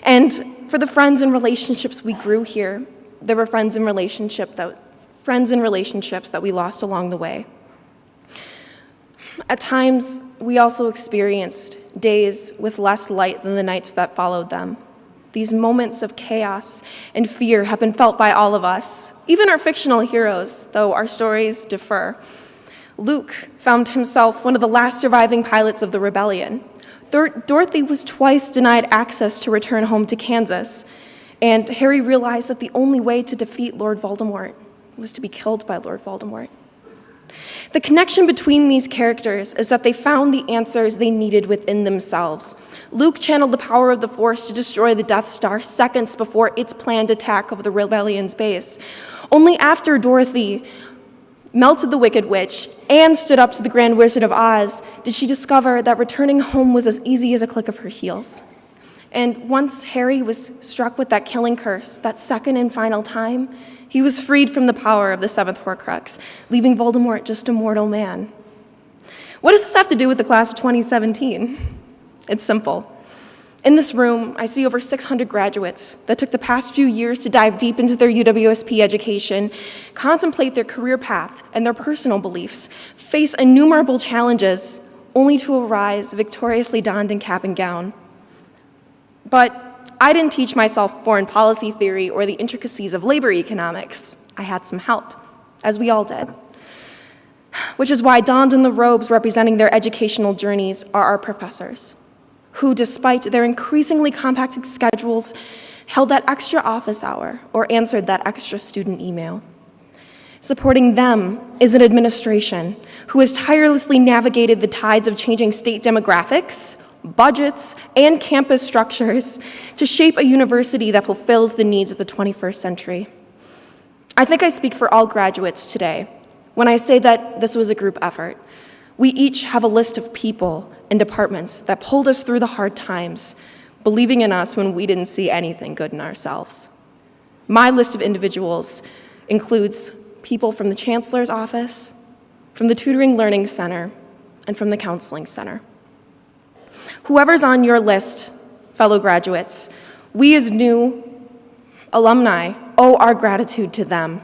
And for the friends and relationships we grew here, there were friends and relationships that we lost along the way. At times, we also experienced days with less light than the nights that followed them. These moments of chaos and fear have been felt by all of us, even our fictional heroes, though our stories differ. Luke found himself one of the last surviving pilots of the rebellion. Dorothy was twice denied access to return home to Kansas, and Harry realized that the only way to defeat Lord Voldemort was to be killed by Lord Voldemort. The connection between these characters is that they found the answers they needed within themselves. Luke channeled the power of the Force to destroy the Death Star seconds before its planned attack of the rebellion's base. Only after Dorothy melted the Wicked Witch and stood up to the Grand Wizard of Oz did she discover that returning home was as easy as a click of her heels. And once Harry was struck with that killing curse, that second and final time, he was freed from the power of the seventh Horcrux, leaving Voldemort just a mortal man. What does this have to do with the class of 2017? It's simple. In this room, I see over 600 graduates that took the past few years to dive deep into their UWSP education, contemplate their career path and their personal beliefs, face innumerable challenges, only to arise victoriously donned in cap and gown. But I didn't teach myself foreign policy theory or the intricacies of labor economics. I had some help, as we all did. Which is why donned in the robes representing their educational journeys are our professors, who, despite their increasingly compacted schedules, held that extra office hour or answered that extra student email. Supporting them is an administration who has tirelessly navigated the tides of changing state demographics, budgets, and campus structures to shape a university that fulfills the needs of the 21st century. I think I speak for all graduates today when I say that this was a group effort. We each have a list of people and departments that pulled us through the hard times, believing in us when we didn't see anything good in ourselves. My list of individuals includes people from the Chancellor's office, from the Tutoring Learning Center, and from the Counseling Center. Whoever's on your list, fellow graduates, we as new alumni owe our gratitude to them.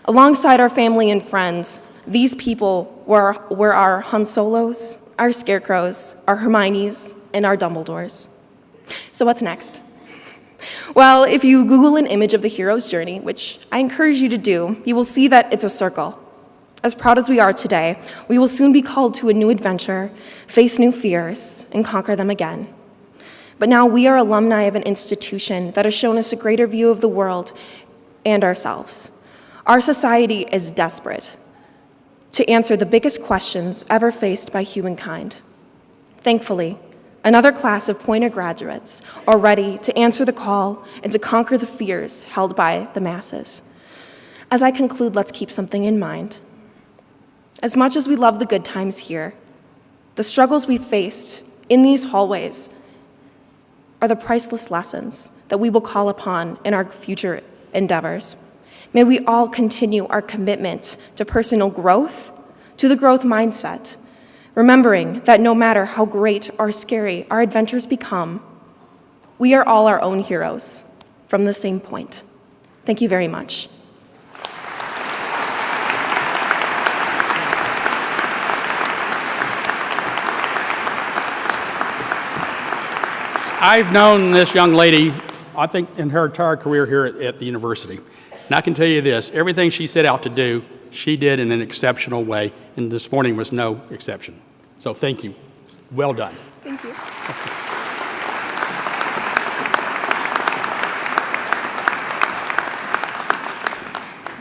Alongside our family and friends, these people were our Han Solos, our Scarecrows, our Hermiones, and our Dumbledores. So what's next? Well, if you Google an image of the hero's journey, which I encourage you to do, you will see that it's a circle. As proud as we are today, we will soon be called to a new adventure, face new fears, and conquer them again. But now we are alumni of an institution that has shown us a greater view of the world and ourselves. Our society is desperate to answer the biggest questions ever faced by humankind. Thankfully, another class of Pointer graduates are ready to answer the call and to conquer the fears held by the masses. As I conclude, let's keep something in mind. As much as we love the good times here, the struggles we faced in these hallways are the priceless lessons that we will call upon in our future endeavors. May we all continue our commitment to personal growth, to the growth mindset, remembering that no matter how great or scary our adventures become, we are all our own heroes from the same point. Thank you very much. I've known this young lady, I think, in her entire career here at the university. And I can tell you this, everything she set out to do, she did in an exceptional way, and this morning was no exception. So thank you. Well done. Thank you.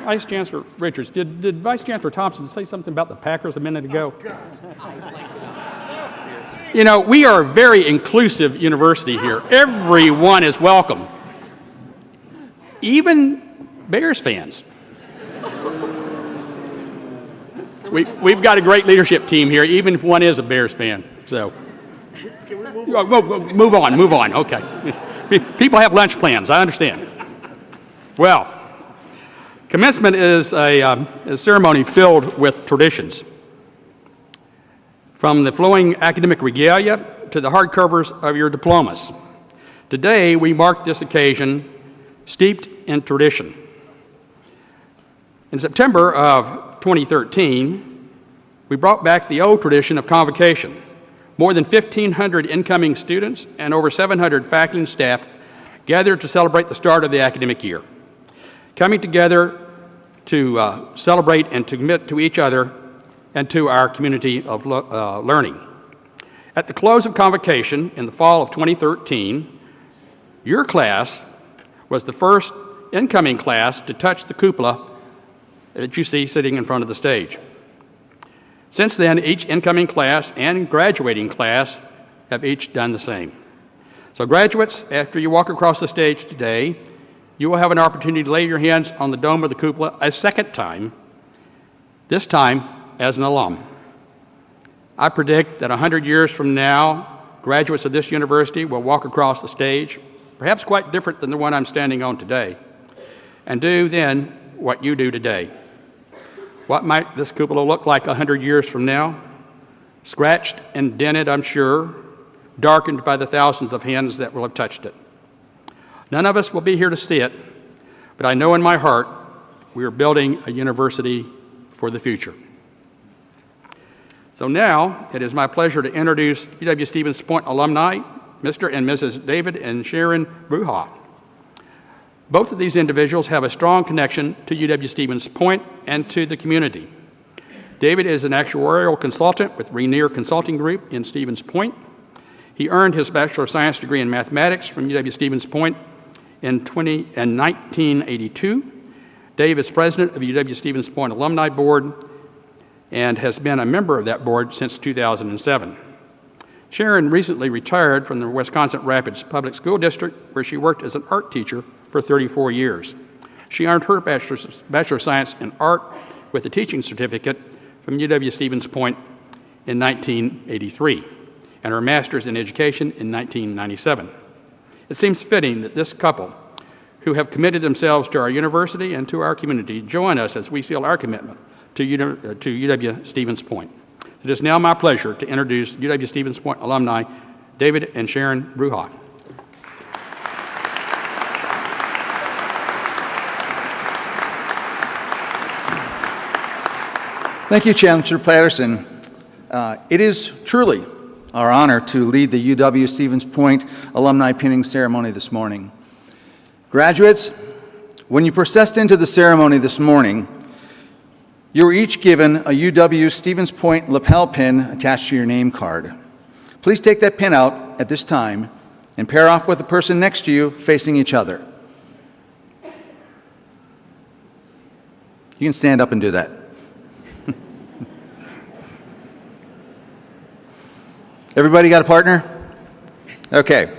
Vice Chancellor Richards, did Vice Chancellor Thompson say something about the Packers a minute ago? You know, we are a very inclusive university here. Everyone is welcome. even Bears fans. We've got a great leadership team here, even if one is a Bears fan. So, move on. Okay. People have lunch plans, I understand. Well, commencement is a ceremony filled with traditions. From the flowing academic regalia to the hardcovers of your diplomas. Today, we mark this occasion steeped in tradition. In September of 2013, we brought back the old tradition of convocation. More than 1,500 incoming students and over 700 faculty and staff gathered to celebrate the start of the academic year, coming together to celebrate and to commit to each other and to our community of learning. At the close of convocation in the fall of 2013, your class was the first incoming class to touch the cupola that you see sitting in front of the stage. Since then, each incoming class and graduating class have each done the same. So graduates, after you walk across the stage today, you will have an opportunity to lay your hands on the dome of the cupola a second time, this time as an alum. I predict that 100 years from now, graduates of this university will walk across the stage, perhaps quite different than the one I'm standing on today, and do then what you do today. What might this cupola look like 100 years from now? Scratched and dented, I'm sure, darkened by the thousands of hands that will have touched it. None of us will be here to see it, but I know in my heart we are building a university for the future. So now it is my pleasure to introduce UW-Stevens Point alumni, Mr. and Mrs. David and Sharon Rotc. Both of these individuals have a strong connection to UW-Stevens Point and to the community. David is an actuarial consultant with Rainier Consulting Group in Stevens Point. He earned his Bachelor of Science degree in mathematics from UW-Stevens Point in 1982. Dave is president of UW-Stevens Point Alumni Board and has been a member of that board since 2007. Sharon recently retired from the Wisconsin Rapids Public School District, where she worked as an art teacher for 34 years. She earned her Bachelor of Science in Art with a teaching certificate from UW-Stevens Point in 1983, and her Master's in Education in 1997. It seems fitting that this couple, who have committed themselves to our university and to our community, join us as we seal our commitment to UW-Stevens Point. It is now my pleasure to introduce UW-Stevens Point alumni David and Sharon Rotc. Thank you, Chancellor Patterson. It is truly our honor to lead the UW-Stevens Point alumni pinning ceremony this morning. Graduates, when you processed into the ceremony this morning, you were each given a UW-Stevens Point lapel pin attached to your name card. Please take that pin out at this time and pair off with the person next to you facing each other. You can stand up and do that. Everybody got a partner? Okay.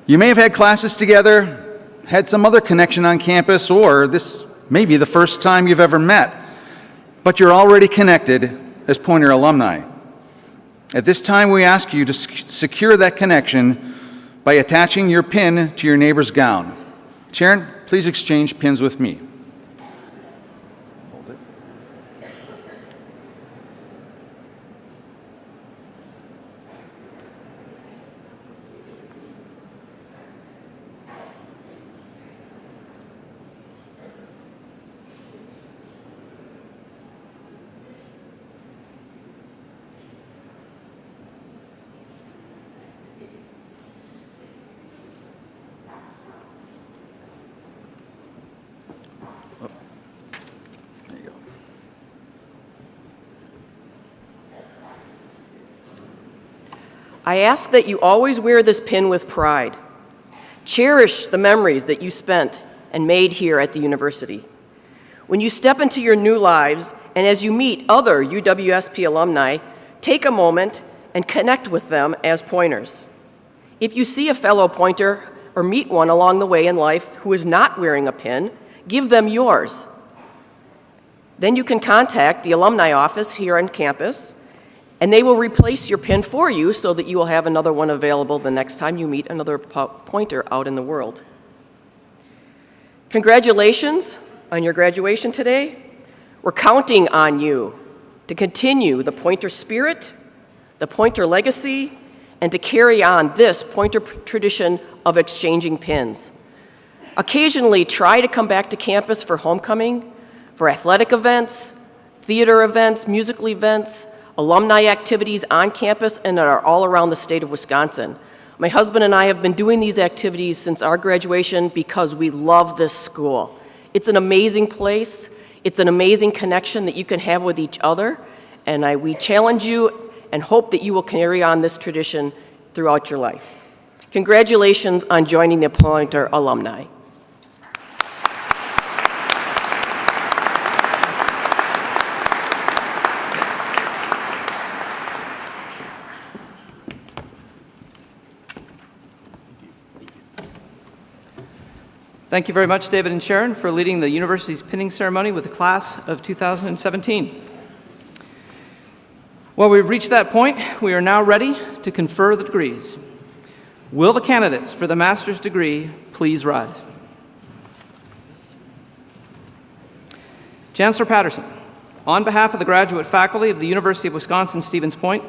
You may have had classes together, had some other connection on campus, or this may be the first time you've ever met, but you're already connected as Pointer alumni. At this time, we ask you to secure that connection by attaching your pin to your neighbor's gown. Sharon, please exchange pins with me. Hold it. I ask that you always wear this pin with pride. Cherish the memories that you spent and made here at the university. When you step into your new lives and as you meet other UWSP alumni, take a moment and connect with them as Pointers. If you see a fellow Pointer, or meet one along the way in life who is not wearing a pin, give them yours. Then you can contact the alumni office here on campus, and they will replace your pin for you so that you will have another one available the next time you meet another pointer out in the world. Congratulations on your graduation today. We're counting on you to continue the pointer spirit, the pointer legacy, and to carry on this pointer tradition of exchanging pins. Occasionally, try to come back to campus for homecoming, for athletic events, theater events, musical events, alumni activities on campus and are all around the state of Wisconsin. My husband and I have been doing these activities since our graduation because we love this school. It's an amazing place. It's an amazing connection that you can have with each other, and we challenge you and hope that you will carry on this tradition throughout your life. Congratulations on joining the Pointer alumni. Thank you very much, David and Sharon, for leading the university's pinning ceremony with the class of 2017. Well, we've reached that point. We are now ready to confer the degrees. Will the candidates for the master's degree please rise? Chancellor Patterson, on behalf of the graduate faculty of the University of Wisconsin-Stevens Point,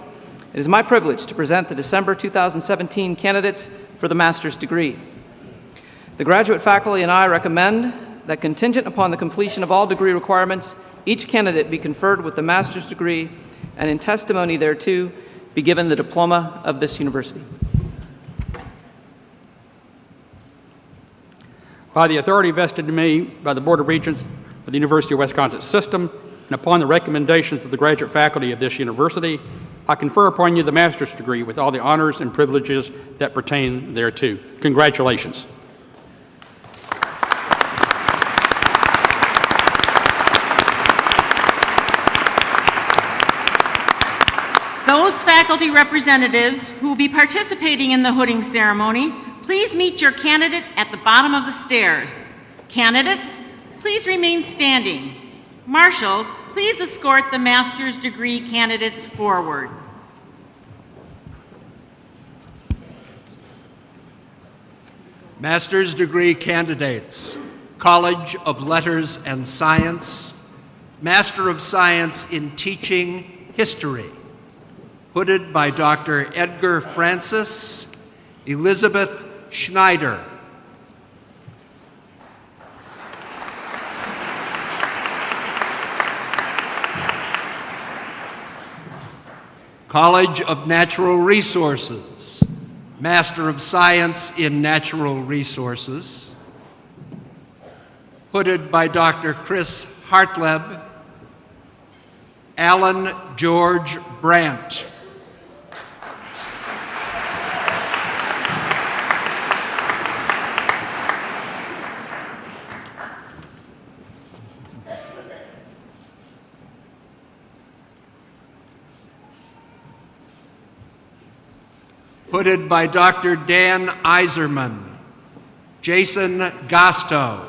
it is my privilege to present the December 2017 candidates for the master's degree. The graduate faculty and I recommend that, contingent upon the completion of all degree requirements, each candidate be conferred with the master's degree and in testimony thereto be given the diploma of this university. By the authority vested in me by the Board of Regents of the University of Wisconsin System, and upon the recommendations of the graduate faculty of this university, I confer upon you the master's degree with all the honors and privileges that pertain thereto. Congratulations. Those faculty representatives who will be participating in the hooding ceremony, please meet your candidate at the bottom of the stairs. Candidates, please remain standing. Marshals, please escort the master's degree candidates forward. Master's degree candidates, College of Letters and Science, Master of Science in Teaching History, hooded by Dr. Edgar Francis, Elizabeth Schneider. College of Natural Resources, Master of Science in Natural Resources, hooded by Dr. Chris Hartleb, Alan George Brandt. Hooded by Dr. Dan Yzerman, Jason Gaston.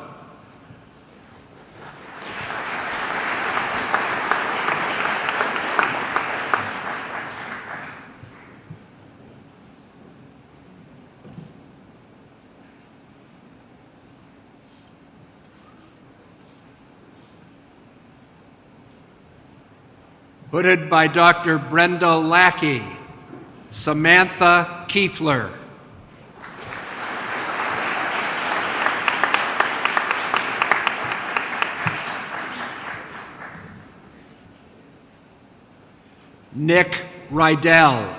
Hooded by Dr. Brenda Lackey, Samantha Kiefler. Nick Riedel.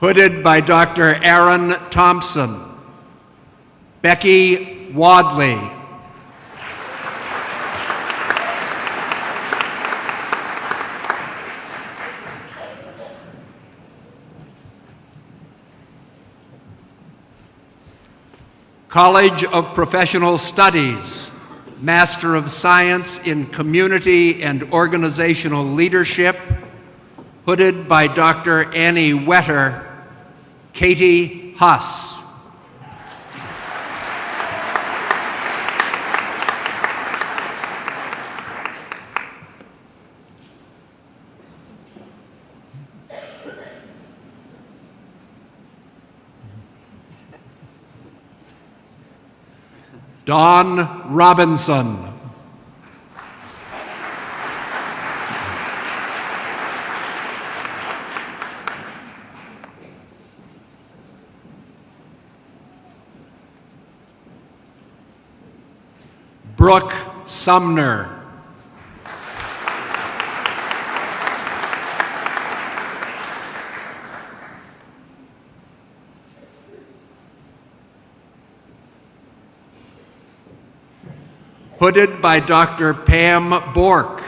Hooded by Dr. Erin Thompson, Becky Wadley. College of Professional Studies, Master of Science in Community and Organizational Leadership, hooded by Dr. Annie Wetter, Katie Haas. Dawn Robinson. Brook Sumner. Hooded by Dr. Pam Bork,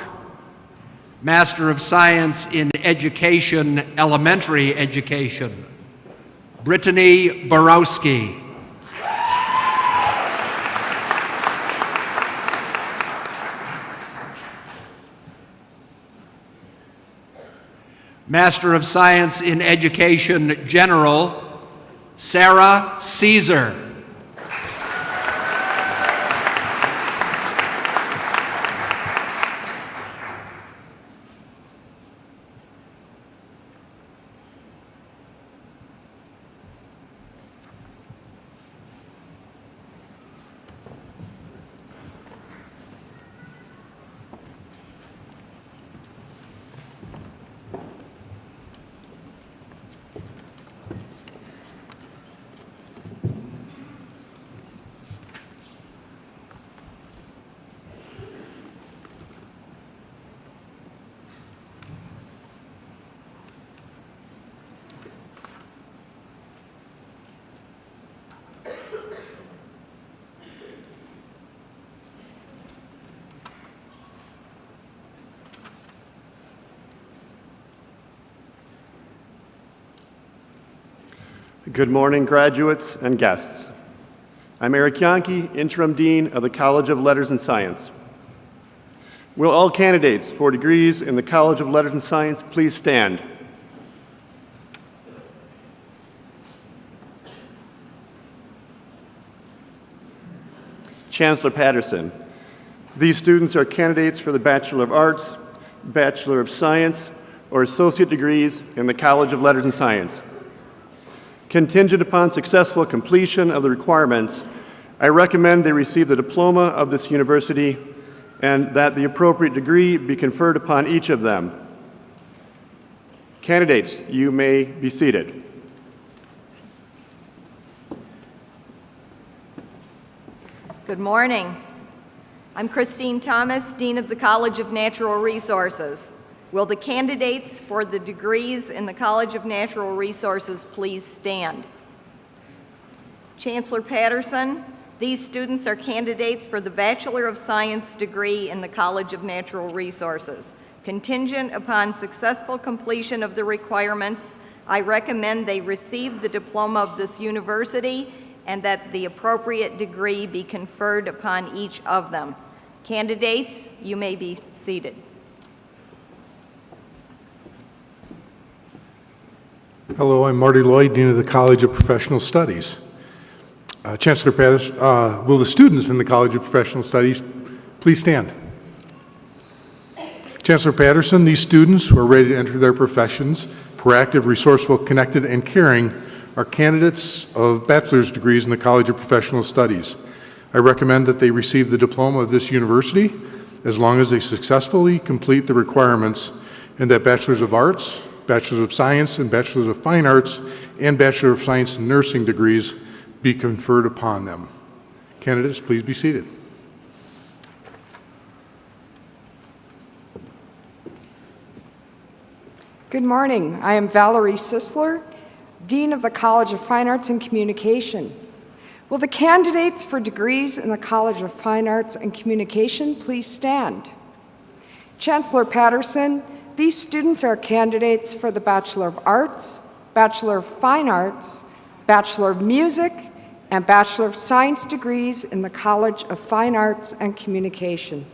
Master of Science in Education, Elementary Education, Brittany Borowski. Master of Science in Education, General, Sarah Caesar. Good morning, graduates and guests. I'm Eric Yankee, Interim Dean of the College of Letters and Science. Will all candidates for degrees in the College of Letters and Science please stand? Chancellor Patterson, these students are candidates for the Bachelor of Arts, Bachelor of Science, or associate degrees in the College of Letters and Science. Contingent upon successful completion of the requirements, I recommend they receive the diploma of this university and that the appropriate degree be conferred upon each of them. Candidates, you may be seated. Good morning. I'm Christine Thomas, Dean of the College of Natural Resources. Will the candidates for the degrees in the College of Natural Resources please stand? Chancellor Patterson, these students are candidates for the Bachelor of Science degree in the College of Natural Resources. Contingent upon successful completion of the requirements, I recommend they receive the diploma of this university and that the appropriate degree be conferred upon each of them. Candidates, you may be seated. Hello, I'm Marty Lloyd, Dean of the College of Professional Studies. Chancellor Patterson, will the students in the College of Professional Studies please stand? Chancellor Patterson, these students who are ready to enter their professions, proactive, resourceful, connected, and caring, are candidates of bachelor's degrees in the College of Professional Studies. I recommend that they receive the diploma of this university as long as they successfully complete the requirements and that Bachelors of Arts, Bachelors of Science, and Bachelors of Fine Arts and Bachelor of Science in Nursing degrees be conferred upon them. Candidates, please be seated. Good morning. I am Valerie Sisler, Dean of the College of Fine Arts and Communication. Will the candidates for degrees in the College of Fine Arts and Communication please stand? Chancellor Patterson, these students are candidates for the Bachelor of Arts, Bachelor of Fine Arts, Bachelor of Music, and Bachelor of Science degrees in the College of Fine Arts and Communication.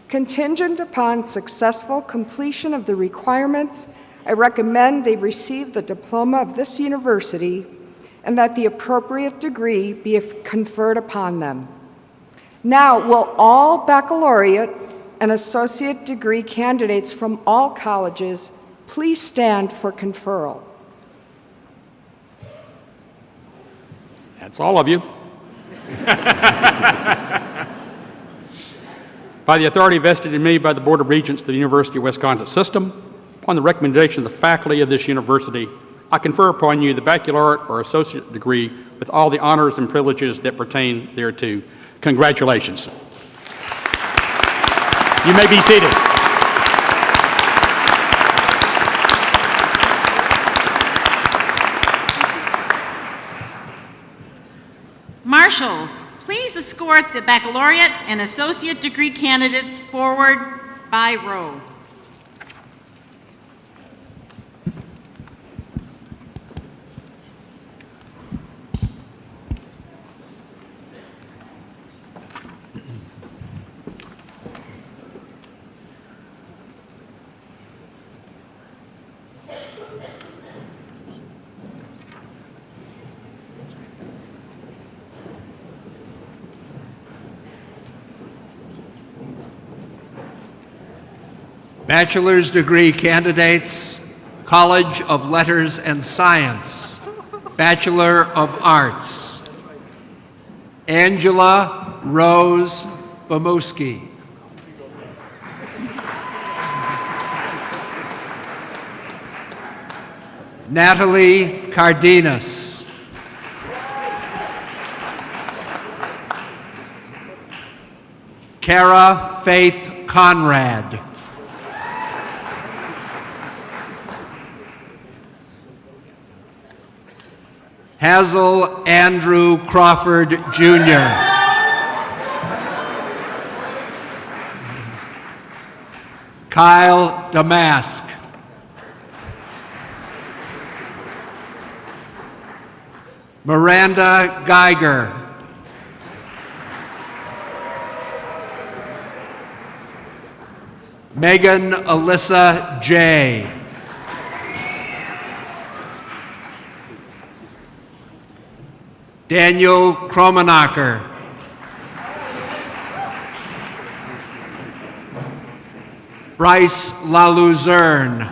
Contingent upon successful completion of the requirements, I recommend they receive the diploma of this university and that the appropriate degree be conferred upon them. Now, will all baccalaureate and associate degree candidates from all colleges please stand for conferral? That's all of you. By the authority vested in me by the Board of Regents of the University of Wisconsin System, upon the recommendation of the faculty of this university, I confer upon you the baccalaureate or associate degree with all the honors and privileges that pertain thereto. Congratulations. You may be seated. Marshals, please escort the baccalaureate and associate degree candidates forward by row. Bachelor's degree candidates, College of Letters and Science, Bachelor of Arts, Angela Rose Bamuski. Natalie Cardenas. Kara Faith Conrad. Hazel Andrew Crawford, Jr. Kyle Damask. Miranda Geiger. Megan Alyssa J. Daniel Kromenacher. Bryce LaLuzerne.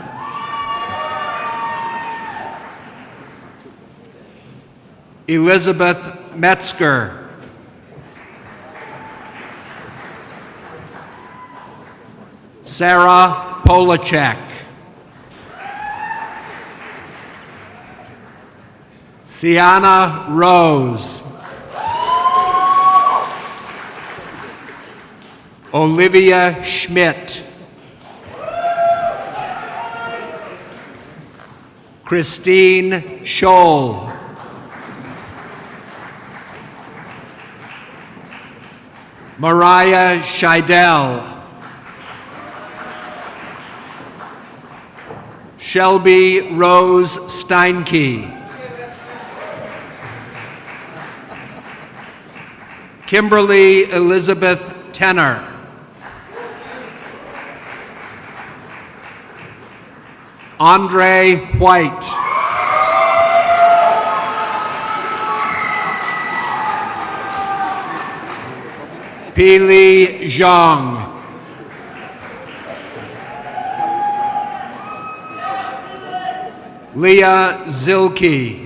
Elizabeth Metzger. Sarah Polachek. Siana Rose. Olivia Schmidt. Christine Scholl. Mariah Scheidel. Shelby Rose Steinke. Kimberly Elizabeth Tenner. Andre White. Pili Zhang. Leah Zilke.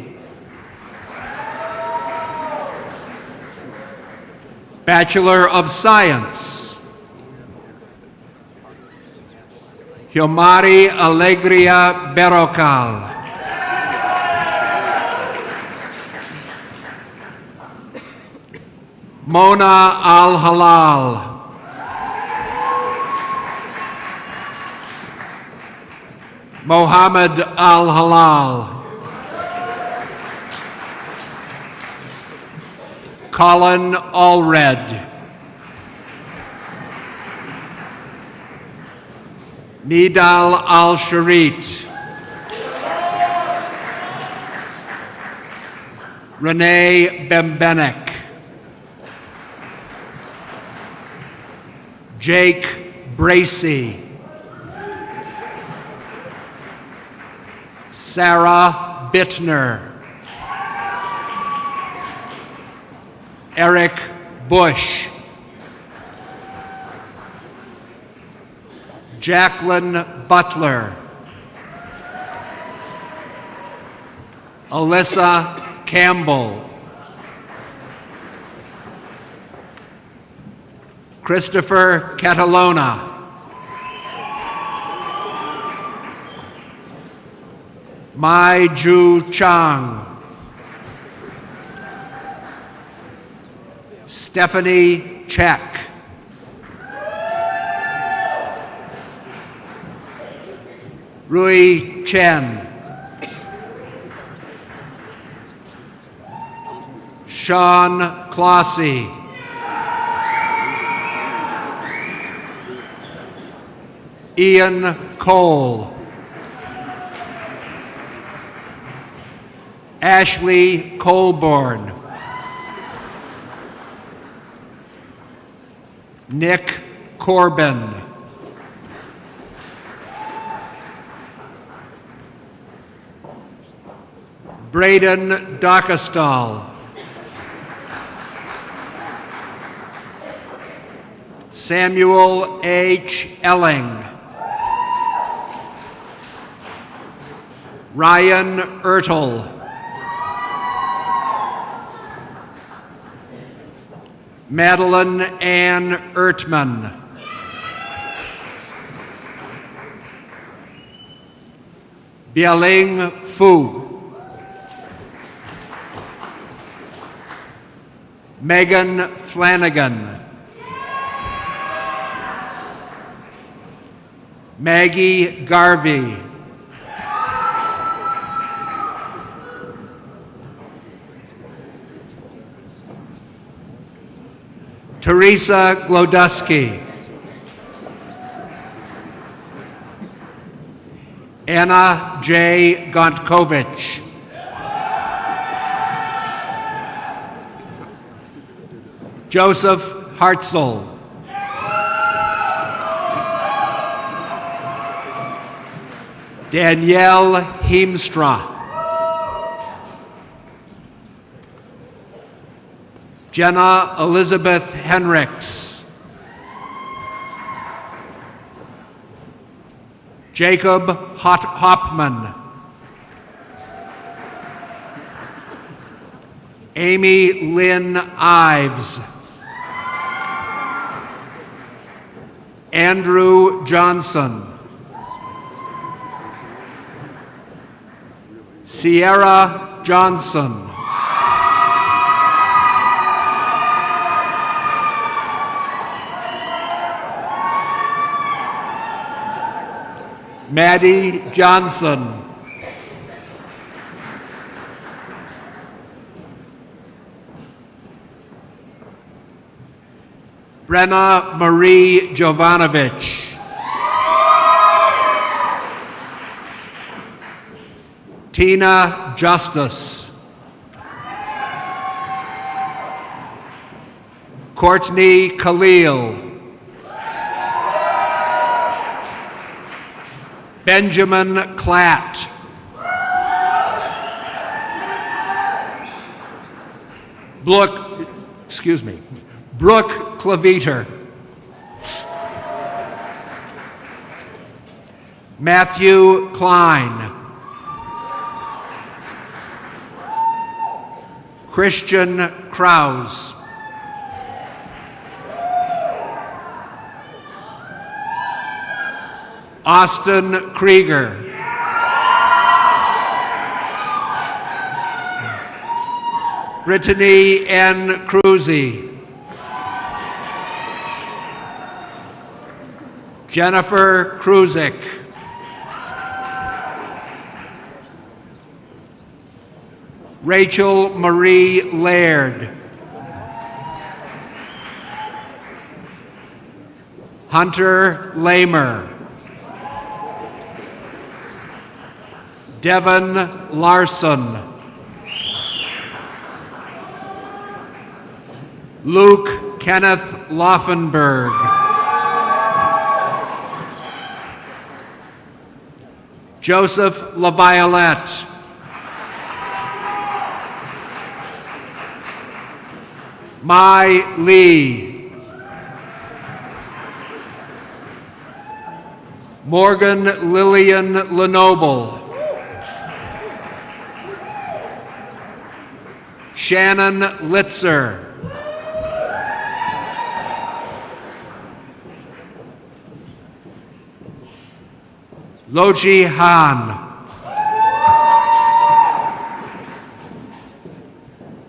Bachelor of Science. Hiomari Alegria Berrocal. Mona Al-Halal. Mohammed Al-Halal. Colin Allred. Nidal Al-Sharit. Renee Bembenek. Jake Bracey. Sarah Bittner. Eric Bush. Jacqueline Butler. Alyssa Campbell. Christopher Catalona. Mai Ju Chang. Stephanie Check. Rui Chen. Sean Clossy. Ian Cole. Ashley Colborn. Nick Corbin. Braden Dockestall. Samuel H. Elling. Ryan Ertel. Madeline Ann Ertman. Bialing Fu. Megan Flanagan. Maggie Garvey. Teresa Glodusky. Anna J. Gontkovich. Joseph Hartzell. Danielle Heemstra. Jenna Elizabeth Henricks. Jacob Hopman. Amy Lynn Ives. Andrew Johnson. Sierra Johnson. Maddie Johnson. Brenna Marie Jovanovich. Tina Justice. Courtney Khalil. Benjamin Klatt. Brooke Claviter. Matthew Klein. Christian Krause. Austin Krieger. Brittany N. Cruzy. Jennifer Kruzik. Rachel Marie Laird. Hunter Lamer. Devin Larson. Luke Kenneth Laufenberg. Joseph LaViolette. Mai Lee. Morgan Lillian Lenoble. Shannon Litzer. Loji Han.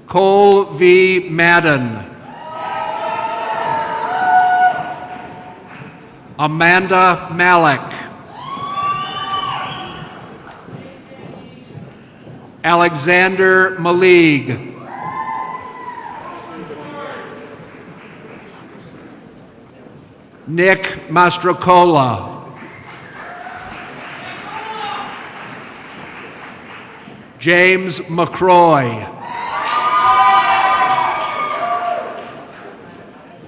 Cole V. Madden. Amanda Malik. Alexander Malig. Nick Mastrocola. James McCroy.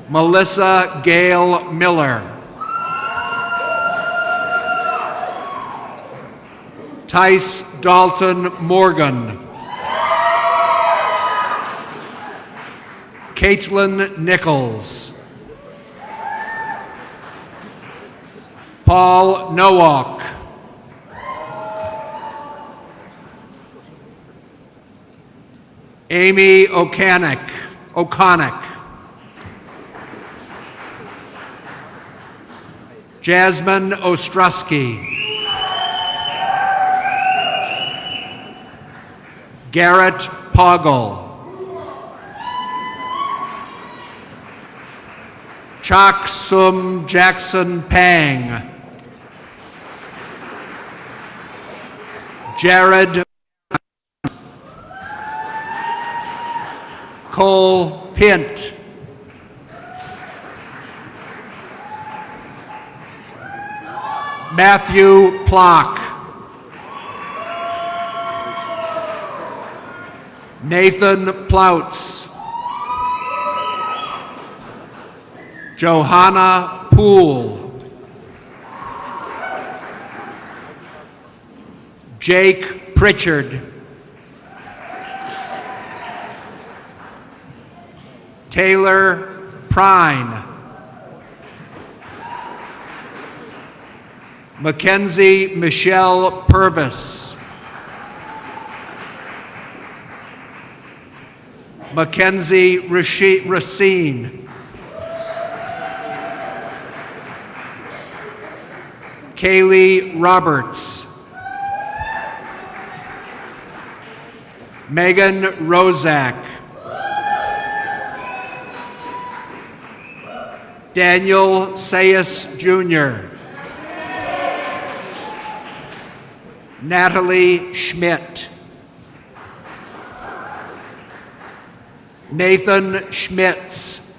Melissa Gail Miller. Tice Dalton Morgan. Caitlin Nichols. Paul Nowak. Amy O'Conick. Jasmine Ostrowski. Garrett Poggle. Chok Sum Jackson Pang. Jared Cole Pint. Matthew Plock. Nathan Ploutz. Johanna Poole. Jake Pritchard. Taylor Prine. Mackenzie Michelle Purvis. Mackenzie Racine. Kaylee Roberts. Megan Rozak. Daniel Sayus Jr. Natalie Schmidt. Nathan Schmitz.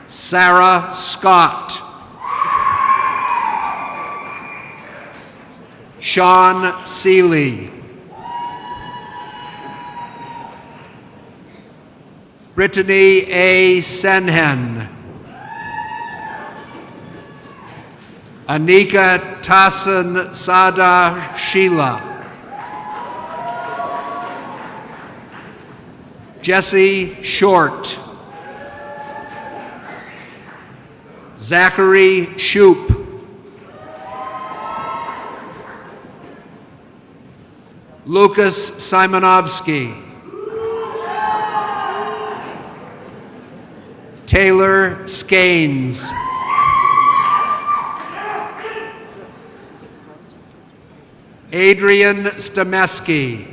Sarah Scott. Sean Seeley. Brittany A. Senhen. Anika Tassin Sada Sheila. Jesse Short. Zachary Shoup. Lucas Simonovsky. Taylor Skanes. Adrian Stameski.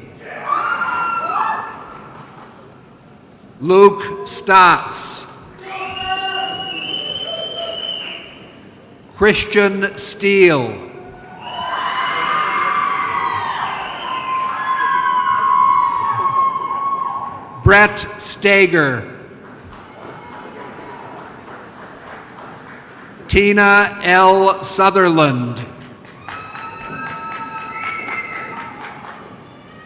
Luke Stotts. Christian Steele. Brett Stager. Tina L. Sutherland.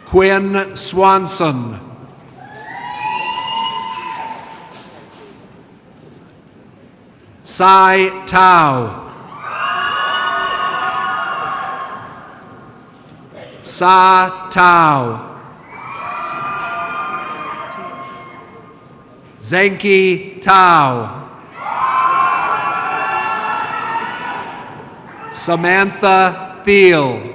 Quinn Swanson. Sai Tao. Sa Tao. Zenki Tao. Samantha Thiel.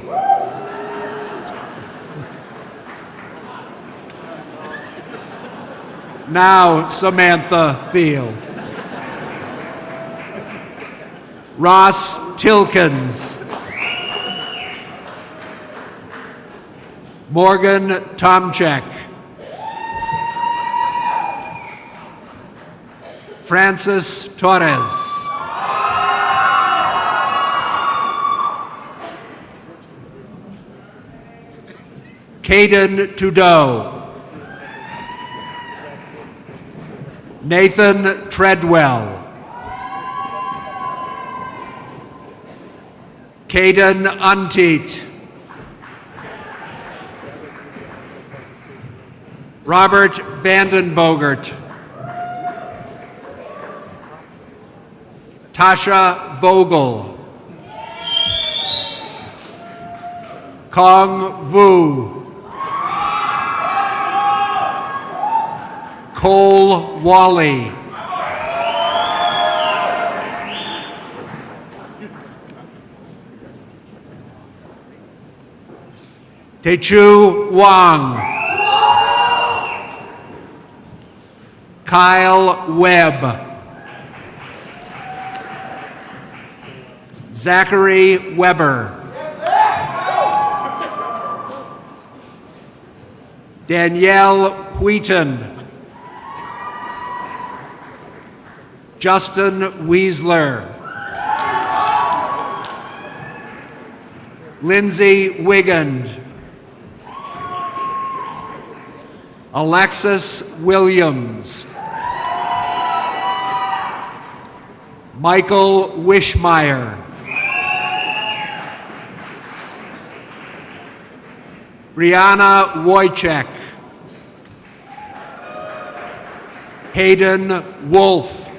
Now Samantha Thiel. Ross Tilkins. Morgan Tomchek. Francis Torres. Caden Trudeau. Nathan Treadwell. Caden Unteat. Robert Vandenbogert. Tasha Vogel. Kong Vu. Cole Wally. Techu Wang. Kyle Webb. Zachary Weber. Danielle Wheaton. Justin Weisler. Lindsay Wigand. Alexis Williams. Michael Wishmeyer. Brianna Wojcik. Hayden Wolf.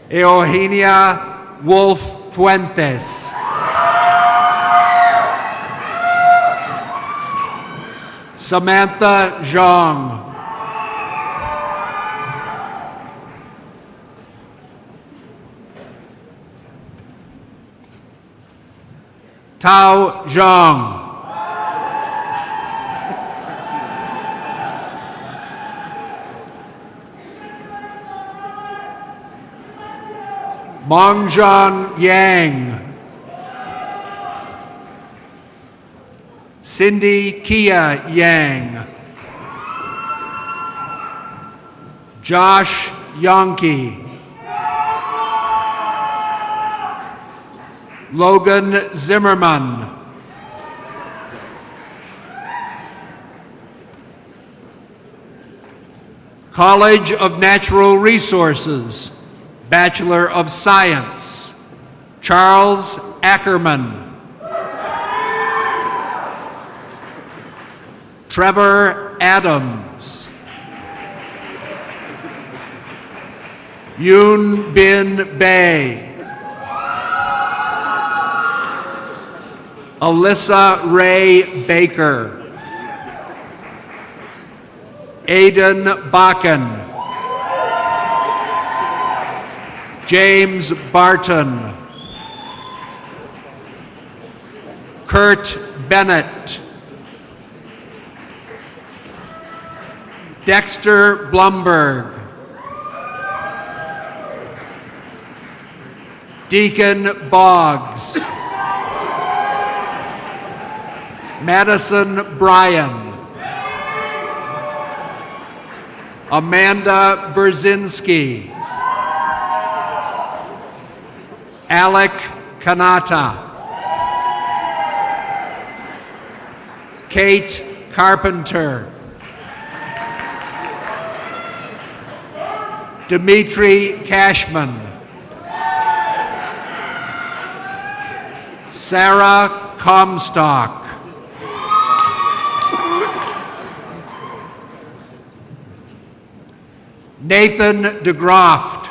Eugenia Wolf Fuentes. Samantha Zhang. Tao Zhang. Mongzhan Yang. Cindy Kia Yang. Josh Yonke. Logan Zimmerman. College of Natural Resources, Bachelor of Science, Charles Ackerman. Trevor Adams. Yoon Bin Bae. Alyssa Ray Baker. Aidan Bakken. James Barton. Kurt Bennett. Dexter Blumberg. Deacon Boggs. Madison Bryan. Amanda Brzezinski. Alec Kanata. Kate Carpenter. Dimitri Cashman. Sarah Comstock. Nathan DeGroft.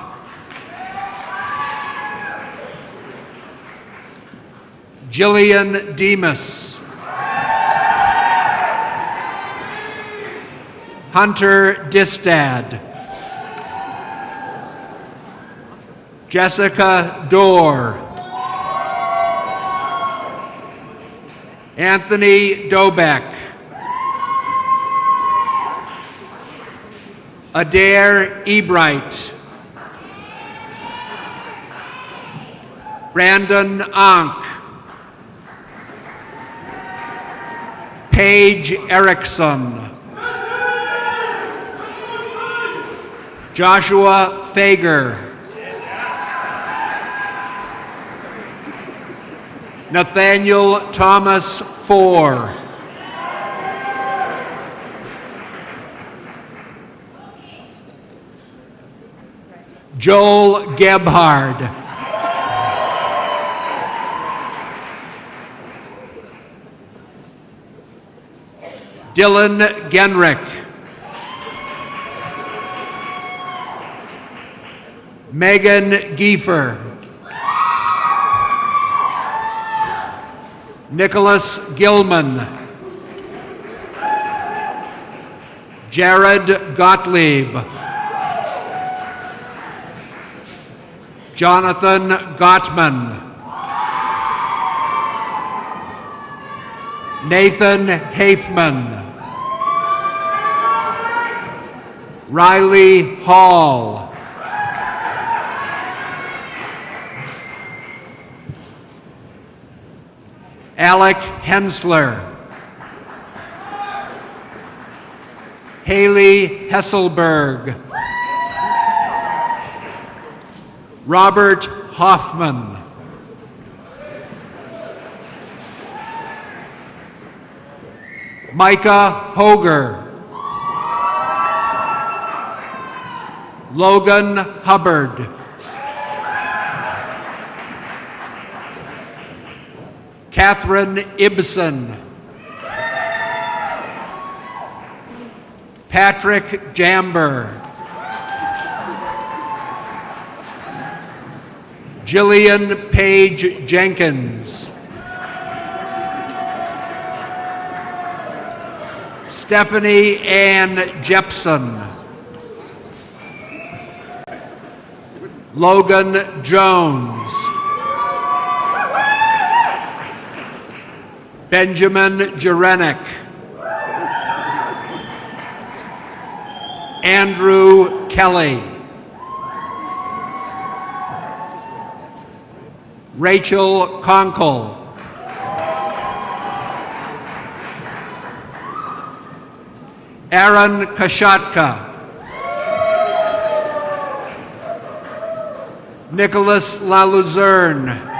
Jillian Demas. Hunter Distad. Jessica Dorr. Anthony Dobeck. Adair Ebright. Brandon Ank. Paige Erickson. Joshua Fager. Nathaniel Thomas Four. Joel Gebhard. Dylan Genrick. Megan Giefer. Nicholas Gilman. Jared Gottlieb. Jonathan Gottman. Nathan Hafman. Riley Hall. Alec Hensler. Haley Hesselberg. Robert Hoffman. Micah Hoger. Logan Hubbard. Catherine Ibsen. Patrick Jamber. Jillian Page Jenkins. Stephanie Ann Jepson. Logan Jones. Benjamin Jurenik. Andrew Kelly. Rachel Conkle. Erin Kashatka. Nicholas LaLuzerne.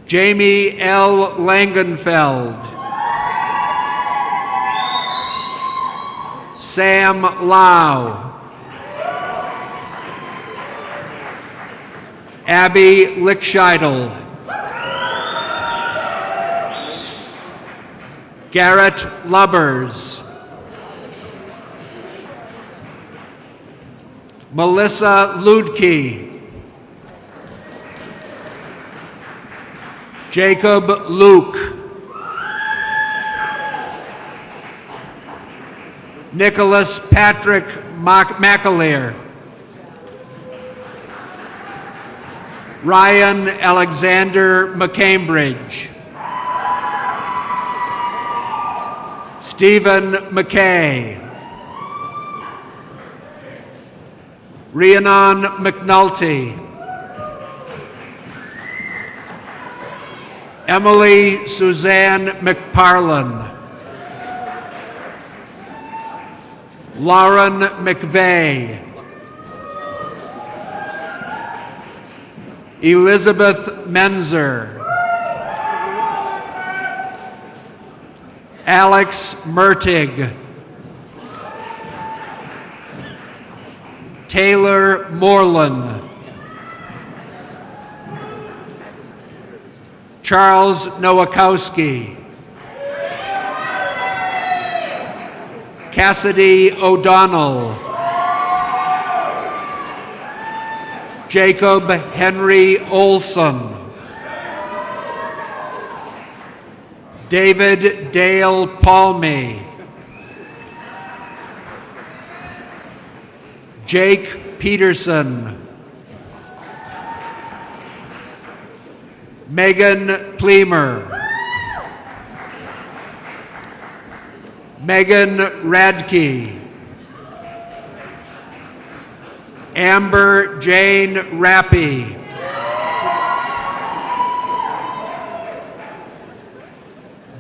Jamie L. Langenfeld. Sam Lau. Abby Lickscheidel. Garrett Lubbers. Melissa Ludke. Jacob Luke. Nicholas Patrick McAleer. Ryan Alexander McCambridge. Stephen McKay. Rhiannon McNulty. Emily Suzanne McParlin. Lauren McVeigh. Elizabeth Menzer. Alex Mertig. Taylor Moreland. Charles Nowakowski. Cassidy O'Donnell. Jacob Henry Olson. David Dale Palme. Jake Peterson. Megan Pleamer. Megan Radke. Amber Jane Rappy.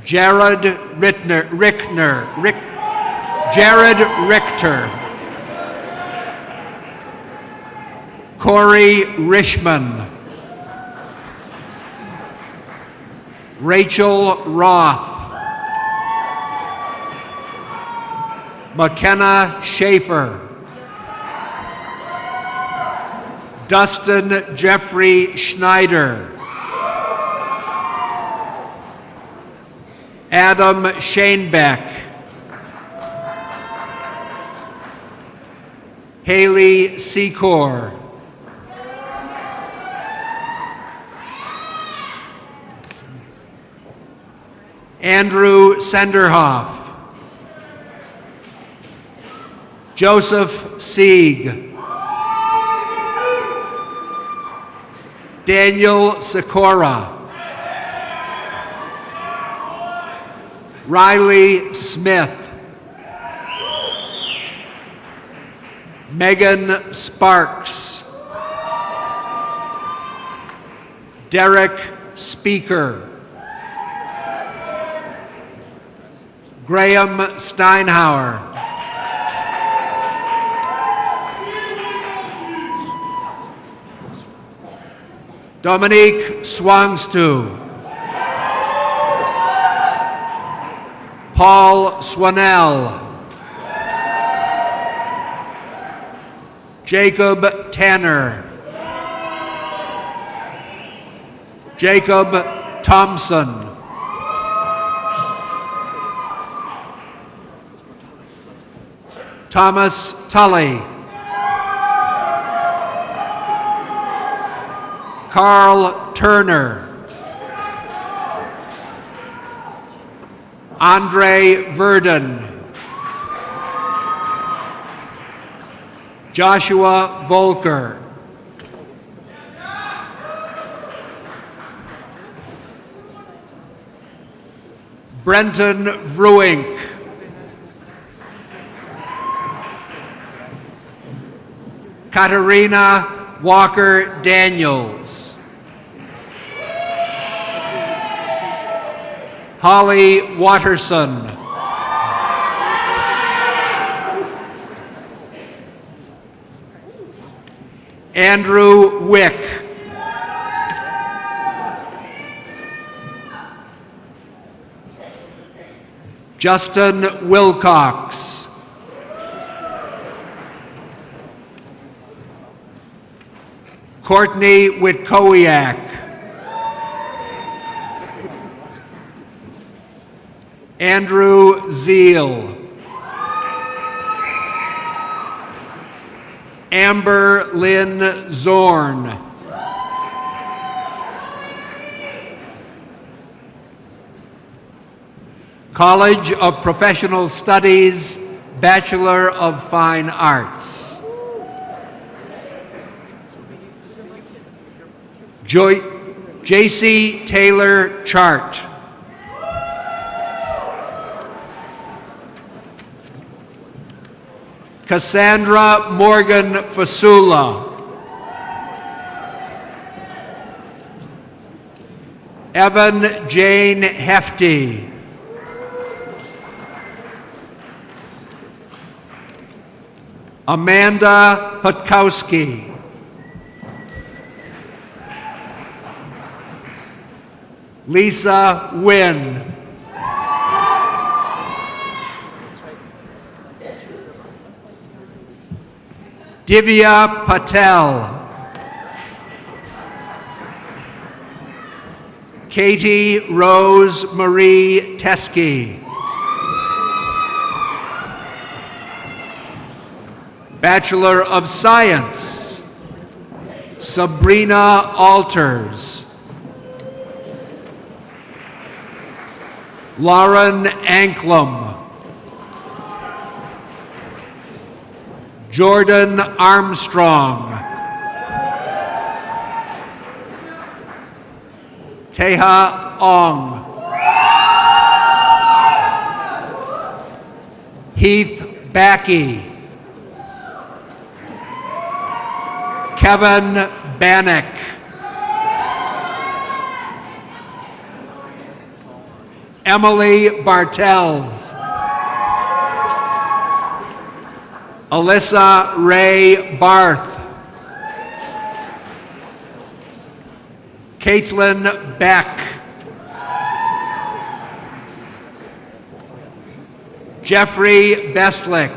Jared Richter. Corey Rishman. Rachel Roth. McKenna Schaefer. Dustin Jeffrey Schneider. Adam Shanebeck. Haley Secor. Andrew Senderhoff. Joseph Sieg. Daniel Sikora. Riley Smith. Megan Sparks. Derek Speaker. Graham Steinhauer. Dominique Swangstu. Paul Swanell. Jacob Tanner. Jacob Thompson. Thomas Tully. Carl Turner. Andre Verdon. Joshua Volker. Brenton Ruink. Katarina Walker Daniels. Holly Watterson. Andrew Wick. Justin Wilcox. Courtney Witkowiak. Andrew Zeal. Amber Lynn Zorn. College of Professional Studies, Bachelor of Fine Arts. J.C. Taylor Chart. Cassandra Morgan Fasula. Evan Jane Hefty. Amanda Hutkowski. Lisa Wynn. Divya Patel. Katie Rose Marie Teskey. Bachelor of Science, Sabrina Alters. Lauren Anklam. Jordan Armstrong. Teha Ong. Heath Backey. Kevin Bannock. Emily Bartels. Alyssa Ray Barth. Caitlin Beck. Jeffrey Beslick.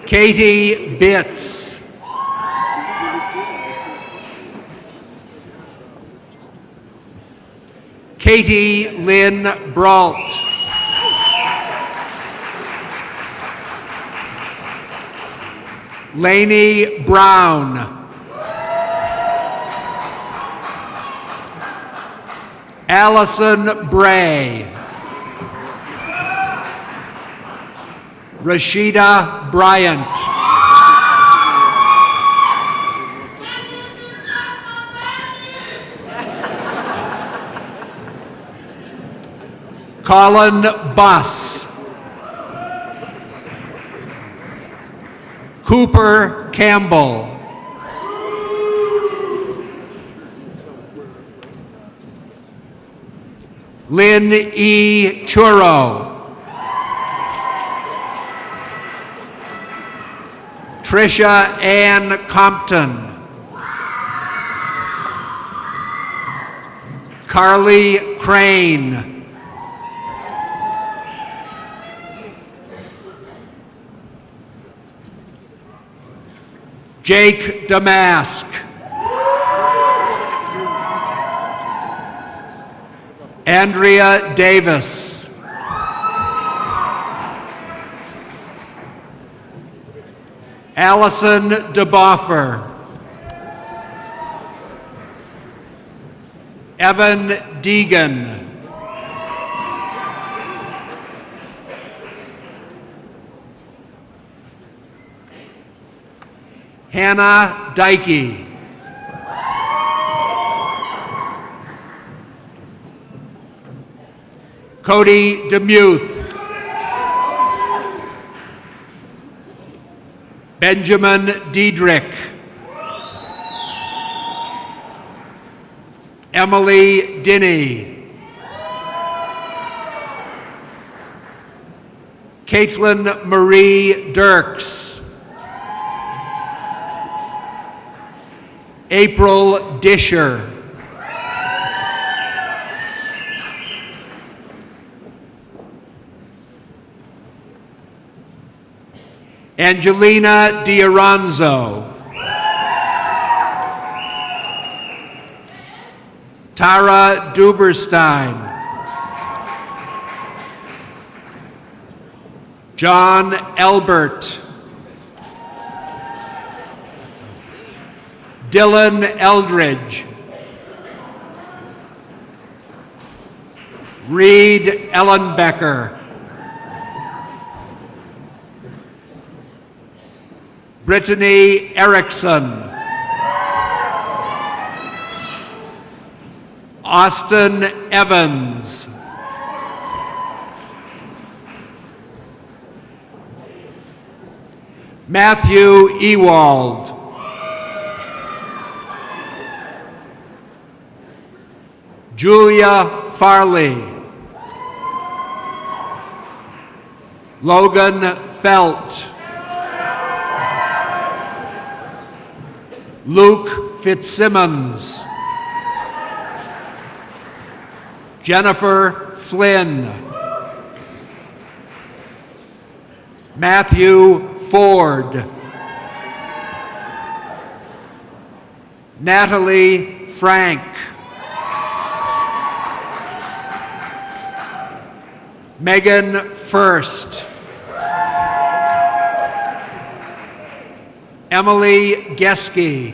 Katie Bitts. Katie Lynn Brault. Lainey Brown. Allison Bray. Rashida Bryant. Colin Buss. Cooper Campbell. Lynn E. Churro. Tricia Ann Compton. Carly Crane. Jake Damask. Andrea Davis. Allison DeBoffer. Evan Deegan. Hannah Dykey. Cody Demuth. Benjamin Diedrich. Emily Dinney. Caitlin Marie Dirks. April Disher. Angelina D'Aronzo. Tara Duberstein. John Elbert. Dylan Eldridge. Reed Ellenbecker. Brittany Erickson. Austin Evans. Matthew Ewald. Julia Farley. Logan Felt. Luke Fitzsimmons. Jennifer Flynn. Matthew Ford. Natalie Frank. Megan First. Emily Geske.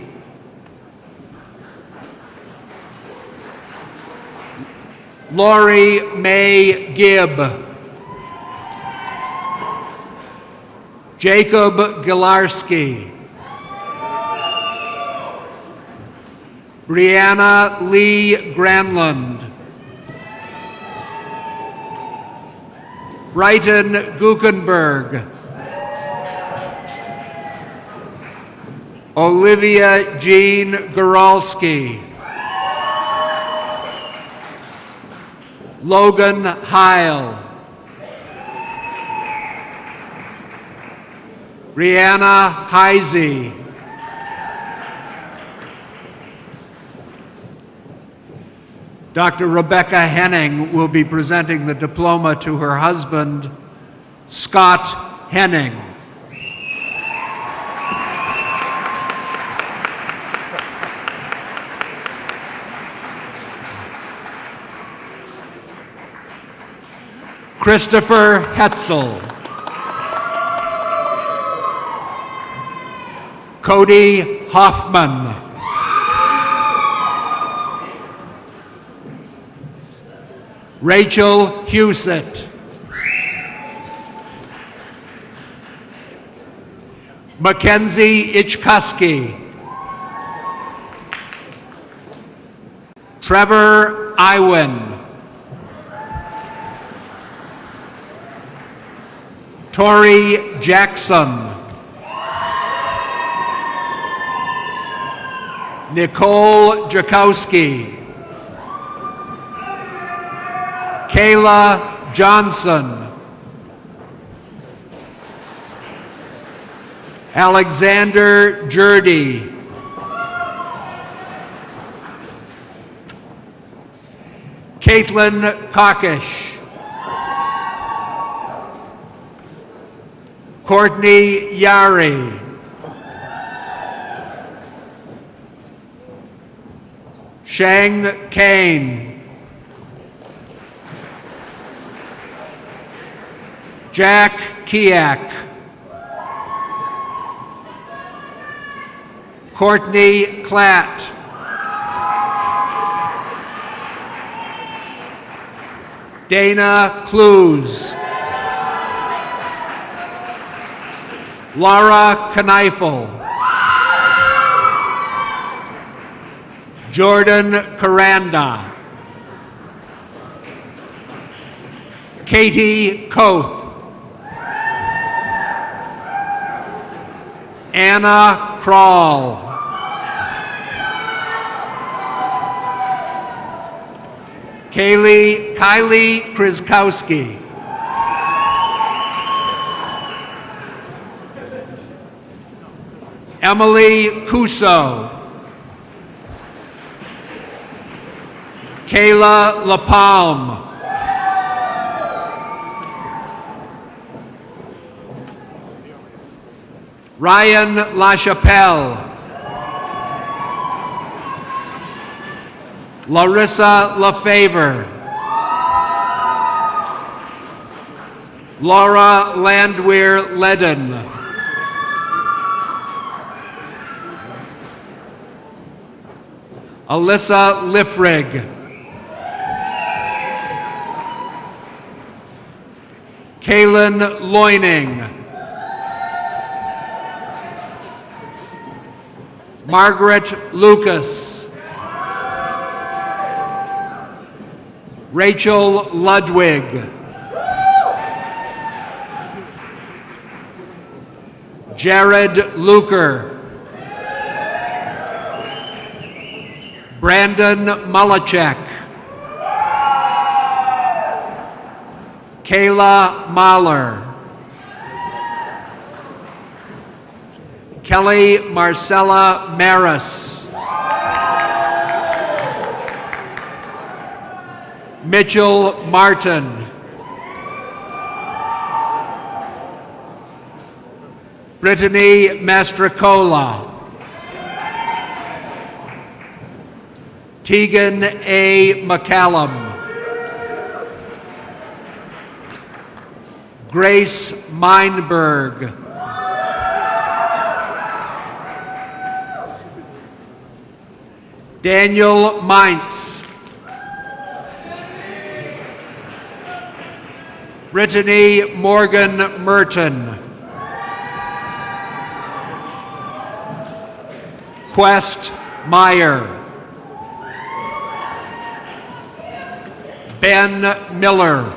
Lori Mae Gibb. Jacob Gilarski. Brianna Lee Granlund. Brighton Guckenberg. Olivia Jean Goralski. Logan Heil. Rihanna Heisey. Dr. Rebecca Henning will be presenting the diploma to her husband, Scott Henning. Christopher Hetzel. Cody Hoffman. Rachel Husett. Mackenzie Ichkuski. Trevor Iwin. Tori Jackson. Nicole Jakowski. Kayla Johnson. Alexander Jurdy. Caitlin Cockish. Courtney Yari. Shang Kane. Jack Kiak. Courtney Klatt. Dana Clues. Laura Kneifel. Jordan Karanda. Katie Koth. Anna Kroll. Kylie Kriskowski. Emily Cuso. Kayla LaPalme. Ryan LaChapelle. Larissa LaFavor. Laura Landwehr Ledden. Alyssa Liffrig. Kaylin Loining. Margaret Lucas. Rachel Ludwig. Jared Luker. Brandon Mulachek. Kayla Mahler. Kelly Marcella Maris. Mitchell Martin. Brittany Mastricola. Tegan A. McCallum. Grace Meinberg. Daniel Mintz. Brittany Morgan Merton. Quest Meyer. Ben Miller.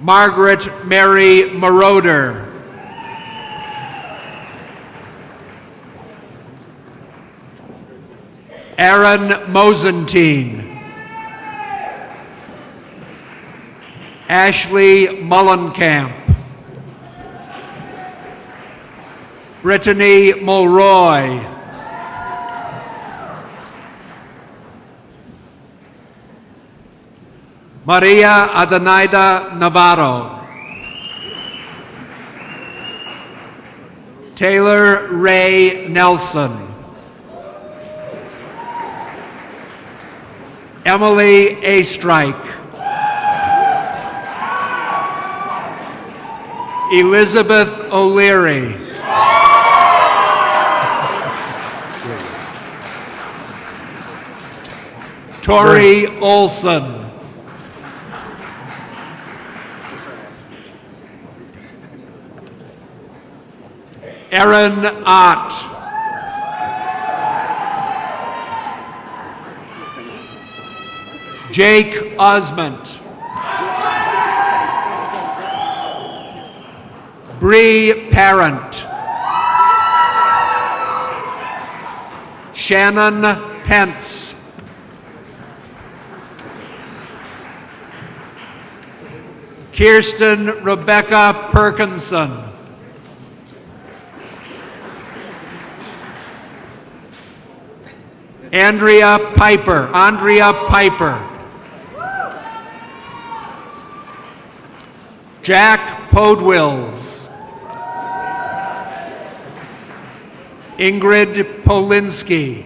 Margaret Mary Moroder. Erin Mosentine. Ashley Mullenkamp. Brittany Mulroy. Maria Adelaida Navarro. Taylor Ray Nelson. Emily Astrike. Elizabeth O'Leary. Tori Olson. Erin Ott. Jake Osment. Bree Parent. Shannon Pence. Kirsten Rebecca Perkinson. Andrea Piper. Jack Podwills. Ingrid Polinsky.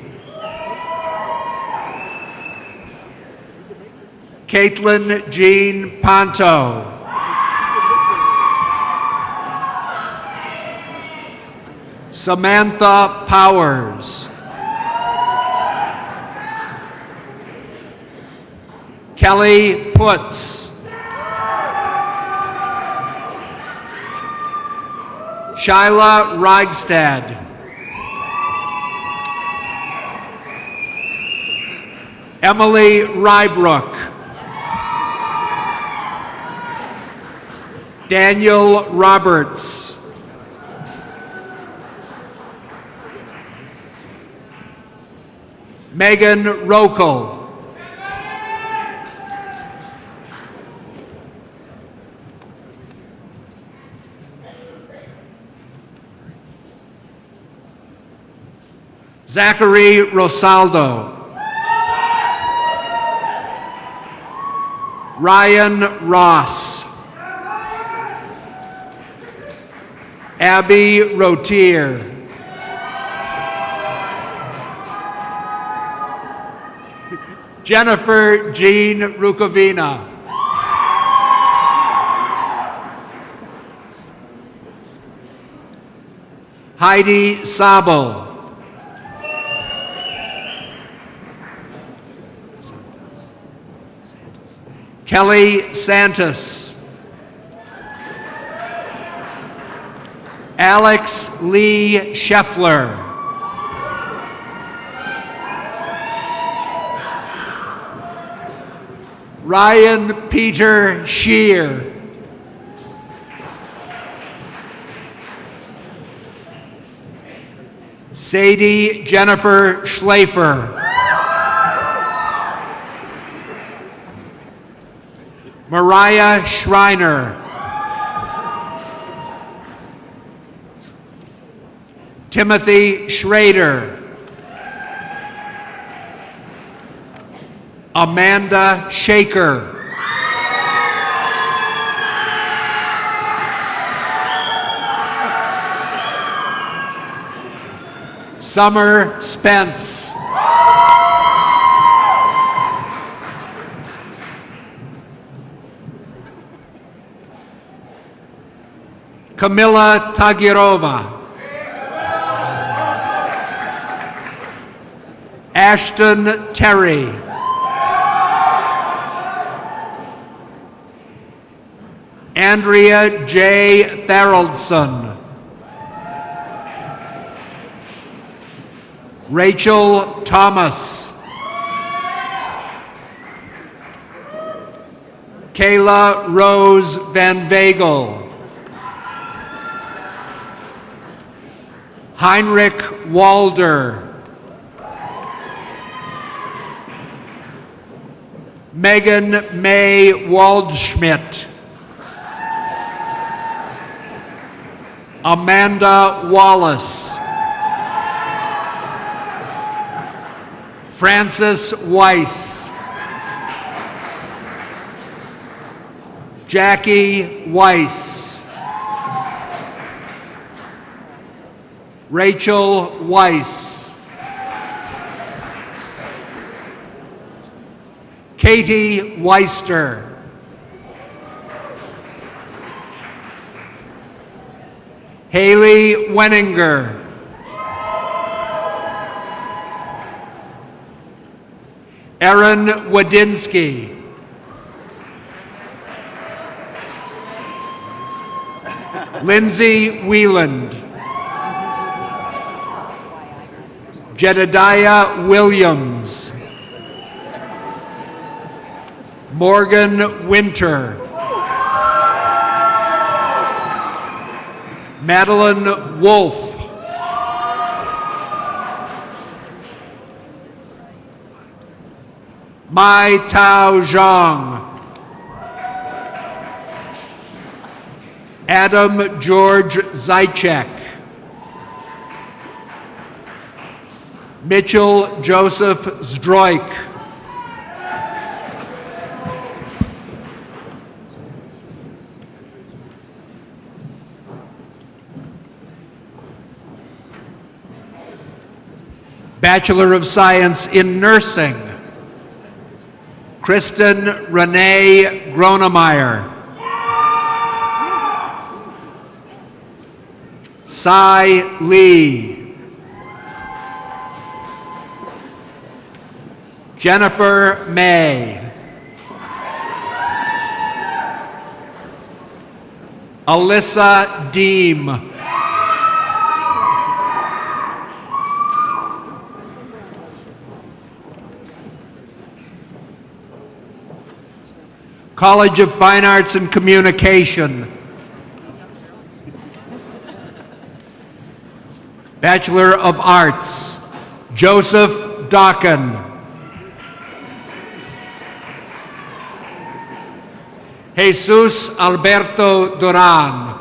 Caitlin Jean Ponto. Samantha Powers. Kelly Putz. Shyla Reigstad. Emily Rybrook. Daniel Roberts. Megan Rokel. Zachary Rosaldo. Ryan Ross. Abby Rotier. Jennifer Jean Rukavina. Heidi Sabo. Kelly Santos. Alex Lee Scheffler. Ryan Peter Shear. Sadie Jennifer Schlafer. Mariah Schreiner. Timothy Schrader. Amanda Shaker. Summer Spence. Camilla Tagirova. Ashton Terry. Andrea J. Tharaldson. Rachel Thomas. Kayla Rose Van Vagel. Heinrich Walder. Megan May Waldschmidt. Amanda Wallace. Francis Weiss. Jackie Weiss. Rachel Weiss. Katie Weister. Haley Wenninger. Erin Wadinsky. Lindsay Wieland. Jedediah Williams. Morgan Winter. Madeline Wolf. Mai Tao Zhang. Adam George Zychek. Mitchell Joseph Zdroik. Bachelor of Science in Nursing, Kristen Renee Gronemeyer. Sai Lee. Jennifer May. Alyssa Deem. College of Fine Arts and Communication. Bachelor of Arts, Joseph Dokken. Jesus Alberto Duran.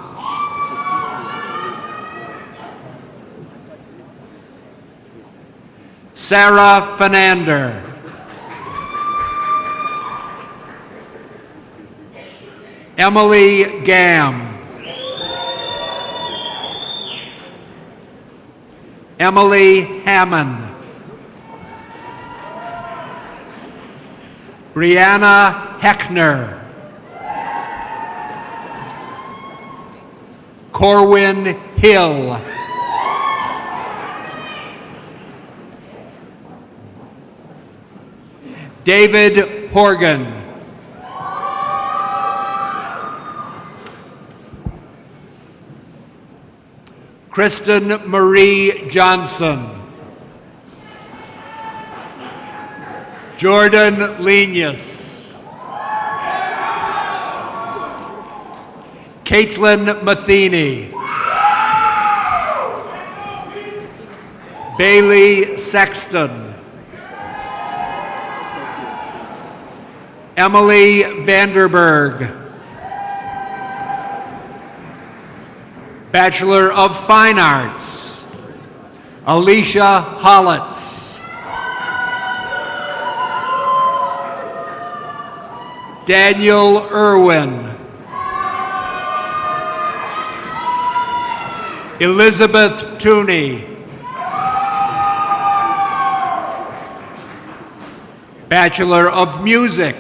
Sarah Fernandez. Emily Gam. Emily Hammond. Brianna Heckner. Corwin Hill. David Horgan. Kristen Marie Johnson. Jordan Lenius. Caitlin Matheny. Bailey Sexton. Emily Vanderberg. Bachelor of Fine Arts, Alicia Hollitz. Daniel Irwin. Elizabeth Tooney. Bachelor of Music,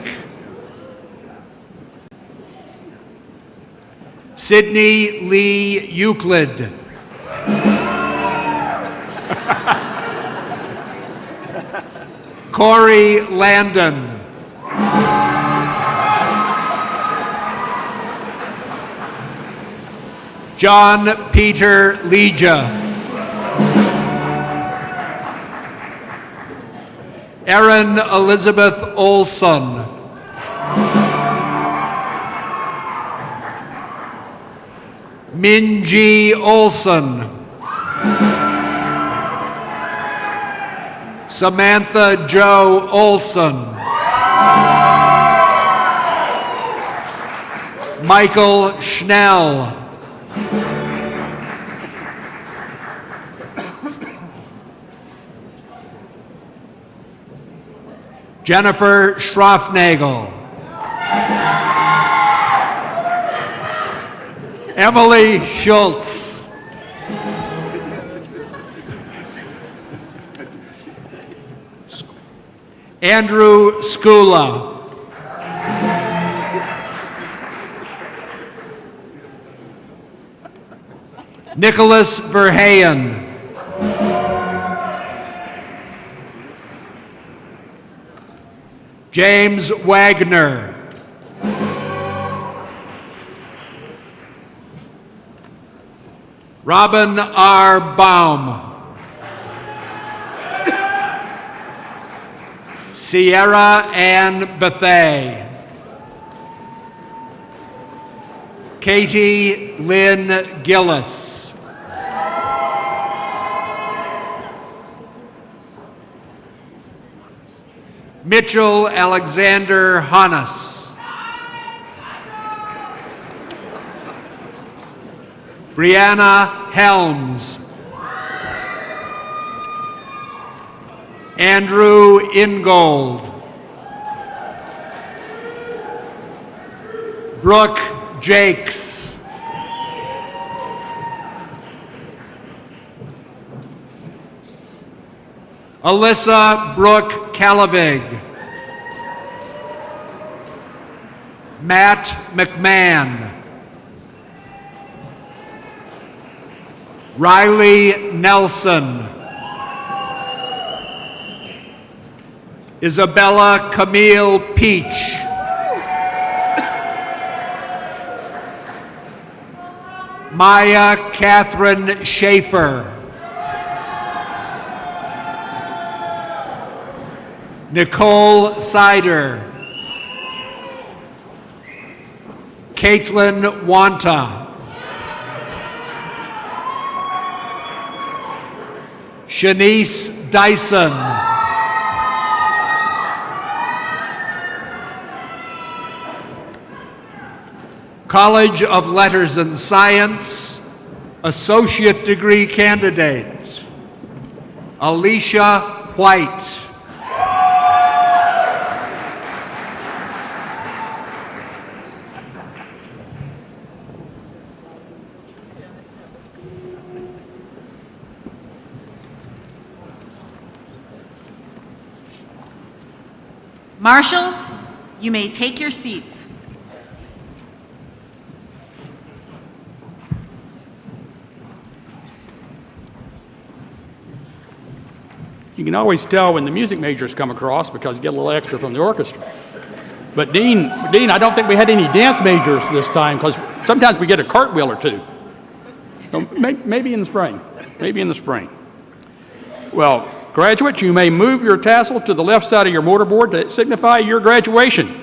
Sydney Lee Euclid. Corey Landon. John Peter Leja. Erin Elizabeth Olson. Minji Olson. Samantha Jo Olson. Michael Schnell. Jennifer Schroffnagel. Emily Schultz. Andrew Skula. Nicholas Verheyen. James Wagner. Robin R. Baum. Sierra Ann Bethay. Katie Lynn Gillis. Mitchell Alexander Hannes. Brianna Helms. Andrew Ingold. Brooke Jakes. Alyssa Brooke Calavig. Matt McMahon. Riley Nelson. Isabella Camille Peach. Maya Catherine Schaefer. Nicole Sider. Caitlin Wanta. Shanice Dyson. College of Letters and Science, Associate Degree candidate, Alicia White. Marshals, you may take your seats. You can always tell when the music majors come across because you get a little extra from the orchestra. But Dean, I don't think we had any dance majors this time because sometimes we get a cartwheel or two. So maybe in the spring. Maybe in the spring. Well, graduates, you may move your tassel to the left side of your mortarboard to signify your graduation.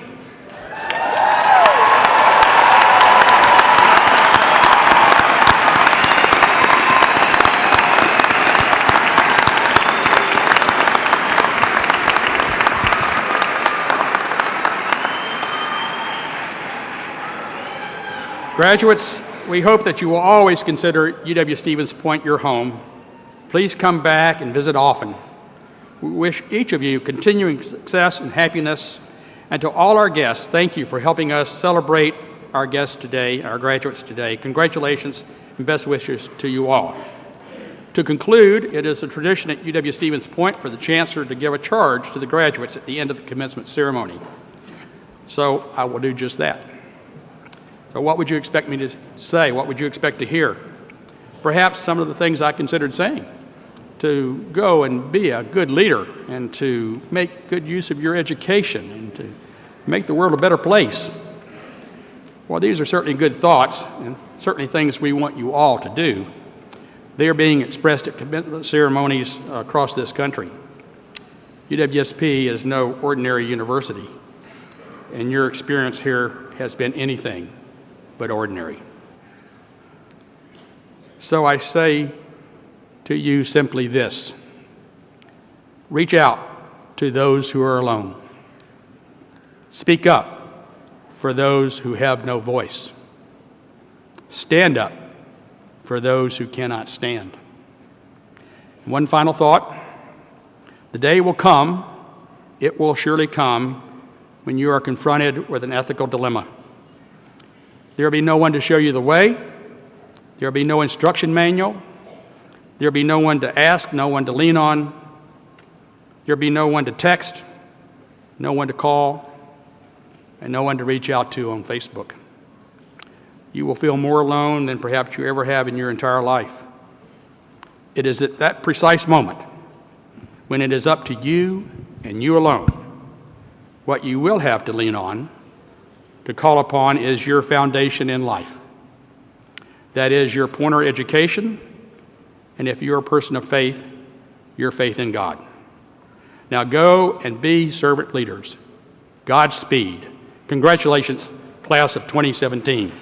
Graduates, we hope that you will always consider UW-Stevens Point your home. Please come back and visit often. We wish each of you continuing success and happiness. And to all our guests, thank you for helping us celebrate our guests today, our graduates today. Congratulations and best wishes to you all. To conclude, it is a tradition at UW-Stevens Point for the Chancellor to give a charge to the graduates at the end of the commencement ceremony. So I will do just that. So what would you expect me to say? What would you expect to hear? Perhaps some of the things I considered saying. to go and be a good leader and to make good use of your education and to make the world a better place. Well, these are certainly good thoughts and certainly things we want you all to do. They are being expressed at commencement ceremonies across this country. UWSP is no ordinary university, and your experience here has been anything but ordinary. So I say to you simply this: reach out to those who are alone. Speak up for those who have no voice. Stand up for those who cannot stand. And one final thought: the day will come, it will surely come, when you are confronted with an ethical dilemma. There will be no one to show you the way. There will be no instruction manual. There will be no one to ask, no one to lean on. There will be no one to text, no one to call, and no one to reach out to on Facebook. You will feel more alone than perhaps you ever have in your entire life. It is at that precise moment when it is up to you and you alone. What you will have to lean on, to call upon, is your foundation in life. That is your pointer education, and if you're a person of faith, your faith in God. Now go and be servant leaders. Godspeed. Congratulations, class of 2017.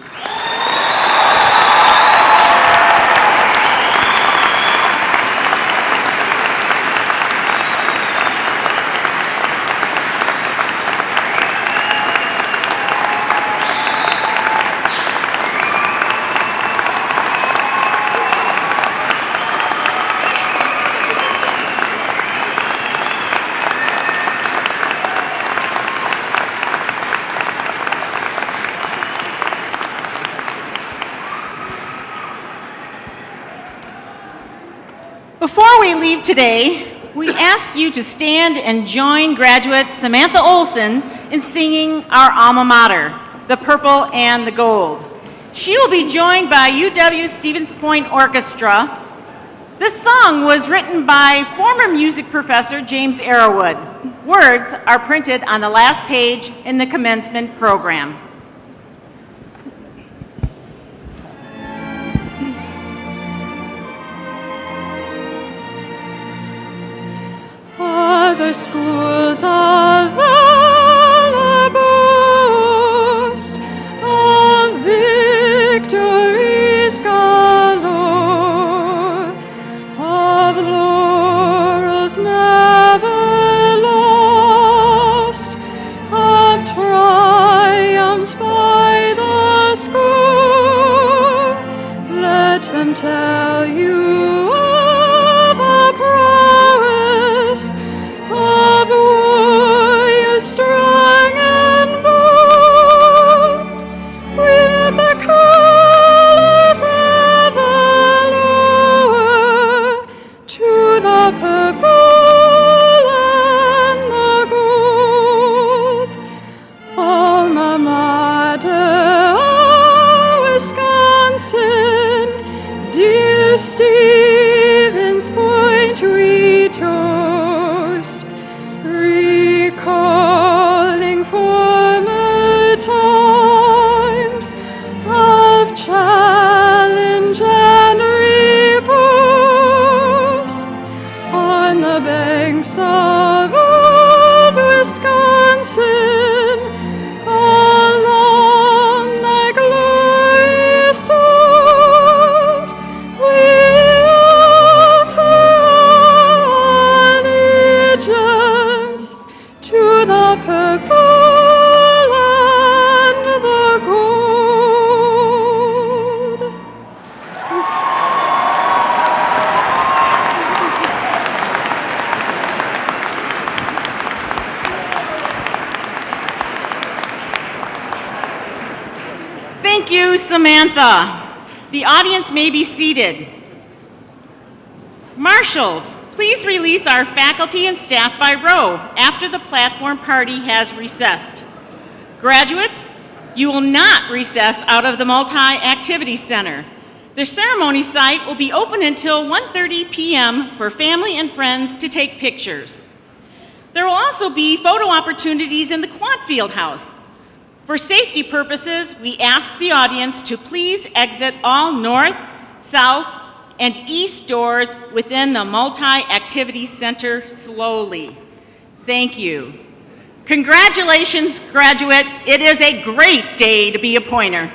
Before we leave today, we ask you to stand and join graduate Samantha Olson in singing our alma mater, the Purple and the Gold. She will be joined by UW Stevens Point Orchestra. This song was written by former music professor James Arrowwood. Words are printed on the last page in the commencement program. The schools of valor boast of victories galore, of laurels never lost, of triumphs by the score. Let them tell you of a prowess of warriors strong and bold, with the colors ever lower to the purple and the gold. Alma mater, Wisconsin, dear Stevens Point, we toast, recalling former times of challenge and repose on the banks of old Wisconsin, along thy glorious told. We offer allegiance to the purple and the gold. Thank you, Samantha. The audience may be seated. Marshals, please release our faculty and staff by row after the platform party has recessed. Graduates, you will not recess out of the Multi-Activity Center. The ceremony site will be open until 1:30 p.m. for family and friends to take pictures. There will also be photo opportunities in the Quad Field House. For safety purposes, we ask the audience to please exit all north, south, and east doors within the Multi-Activity Center slowly. Thank you. Congratulations, graduate. It is a great day to be a Pointer.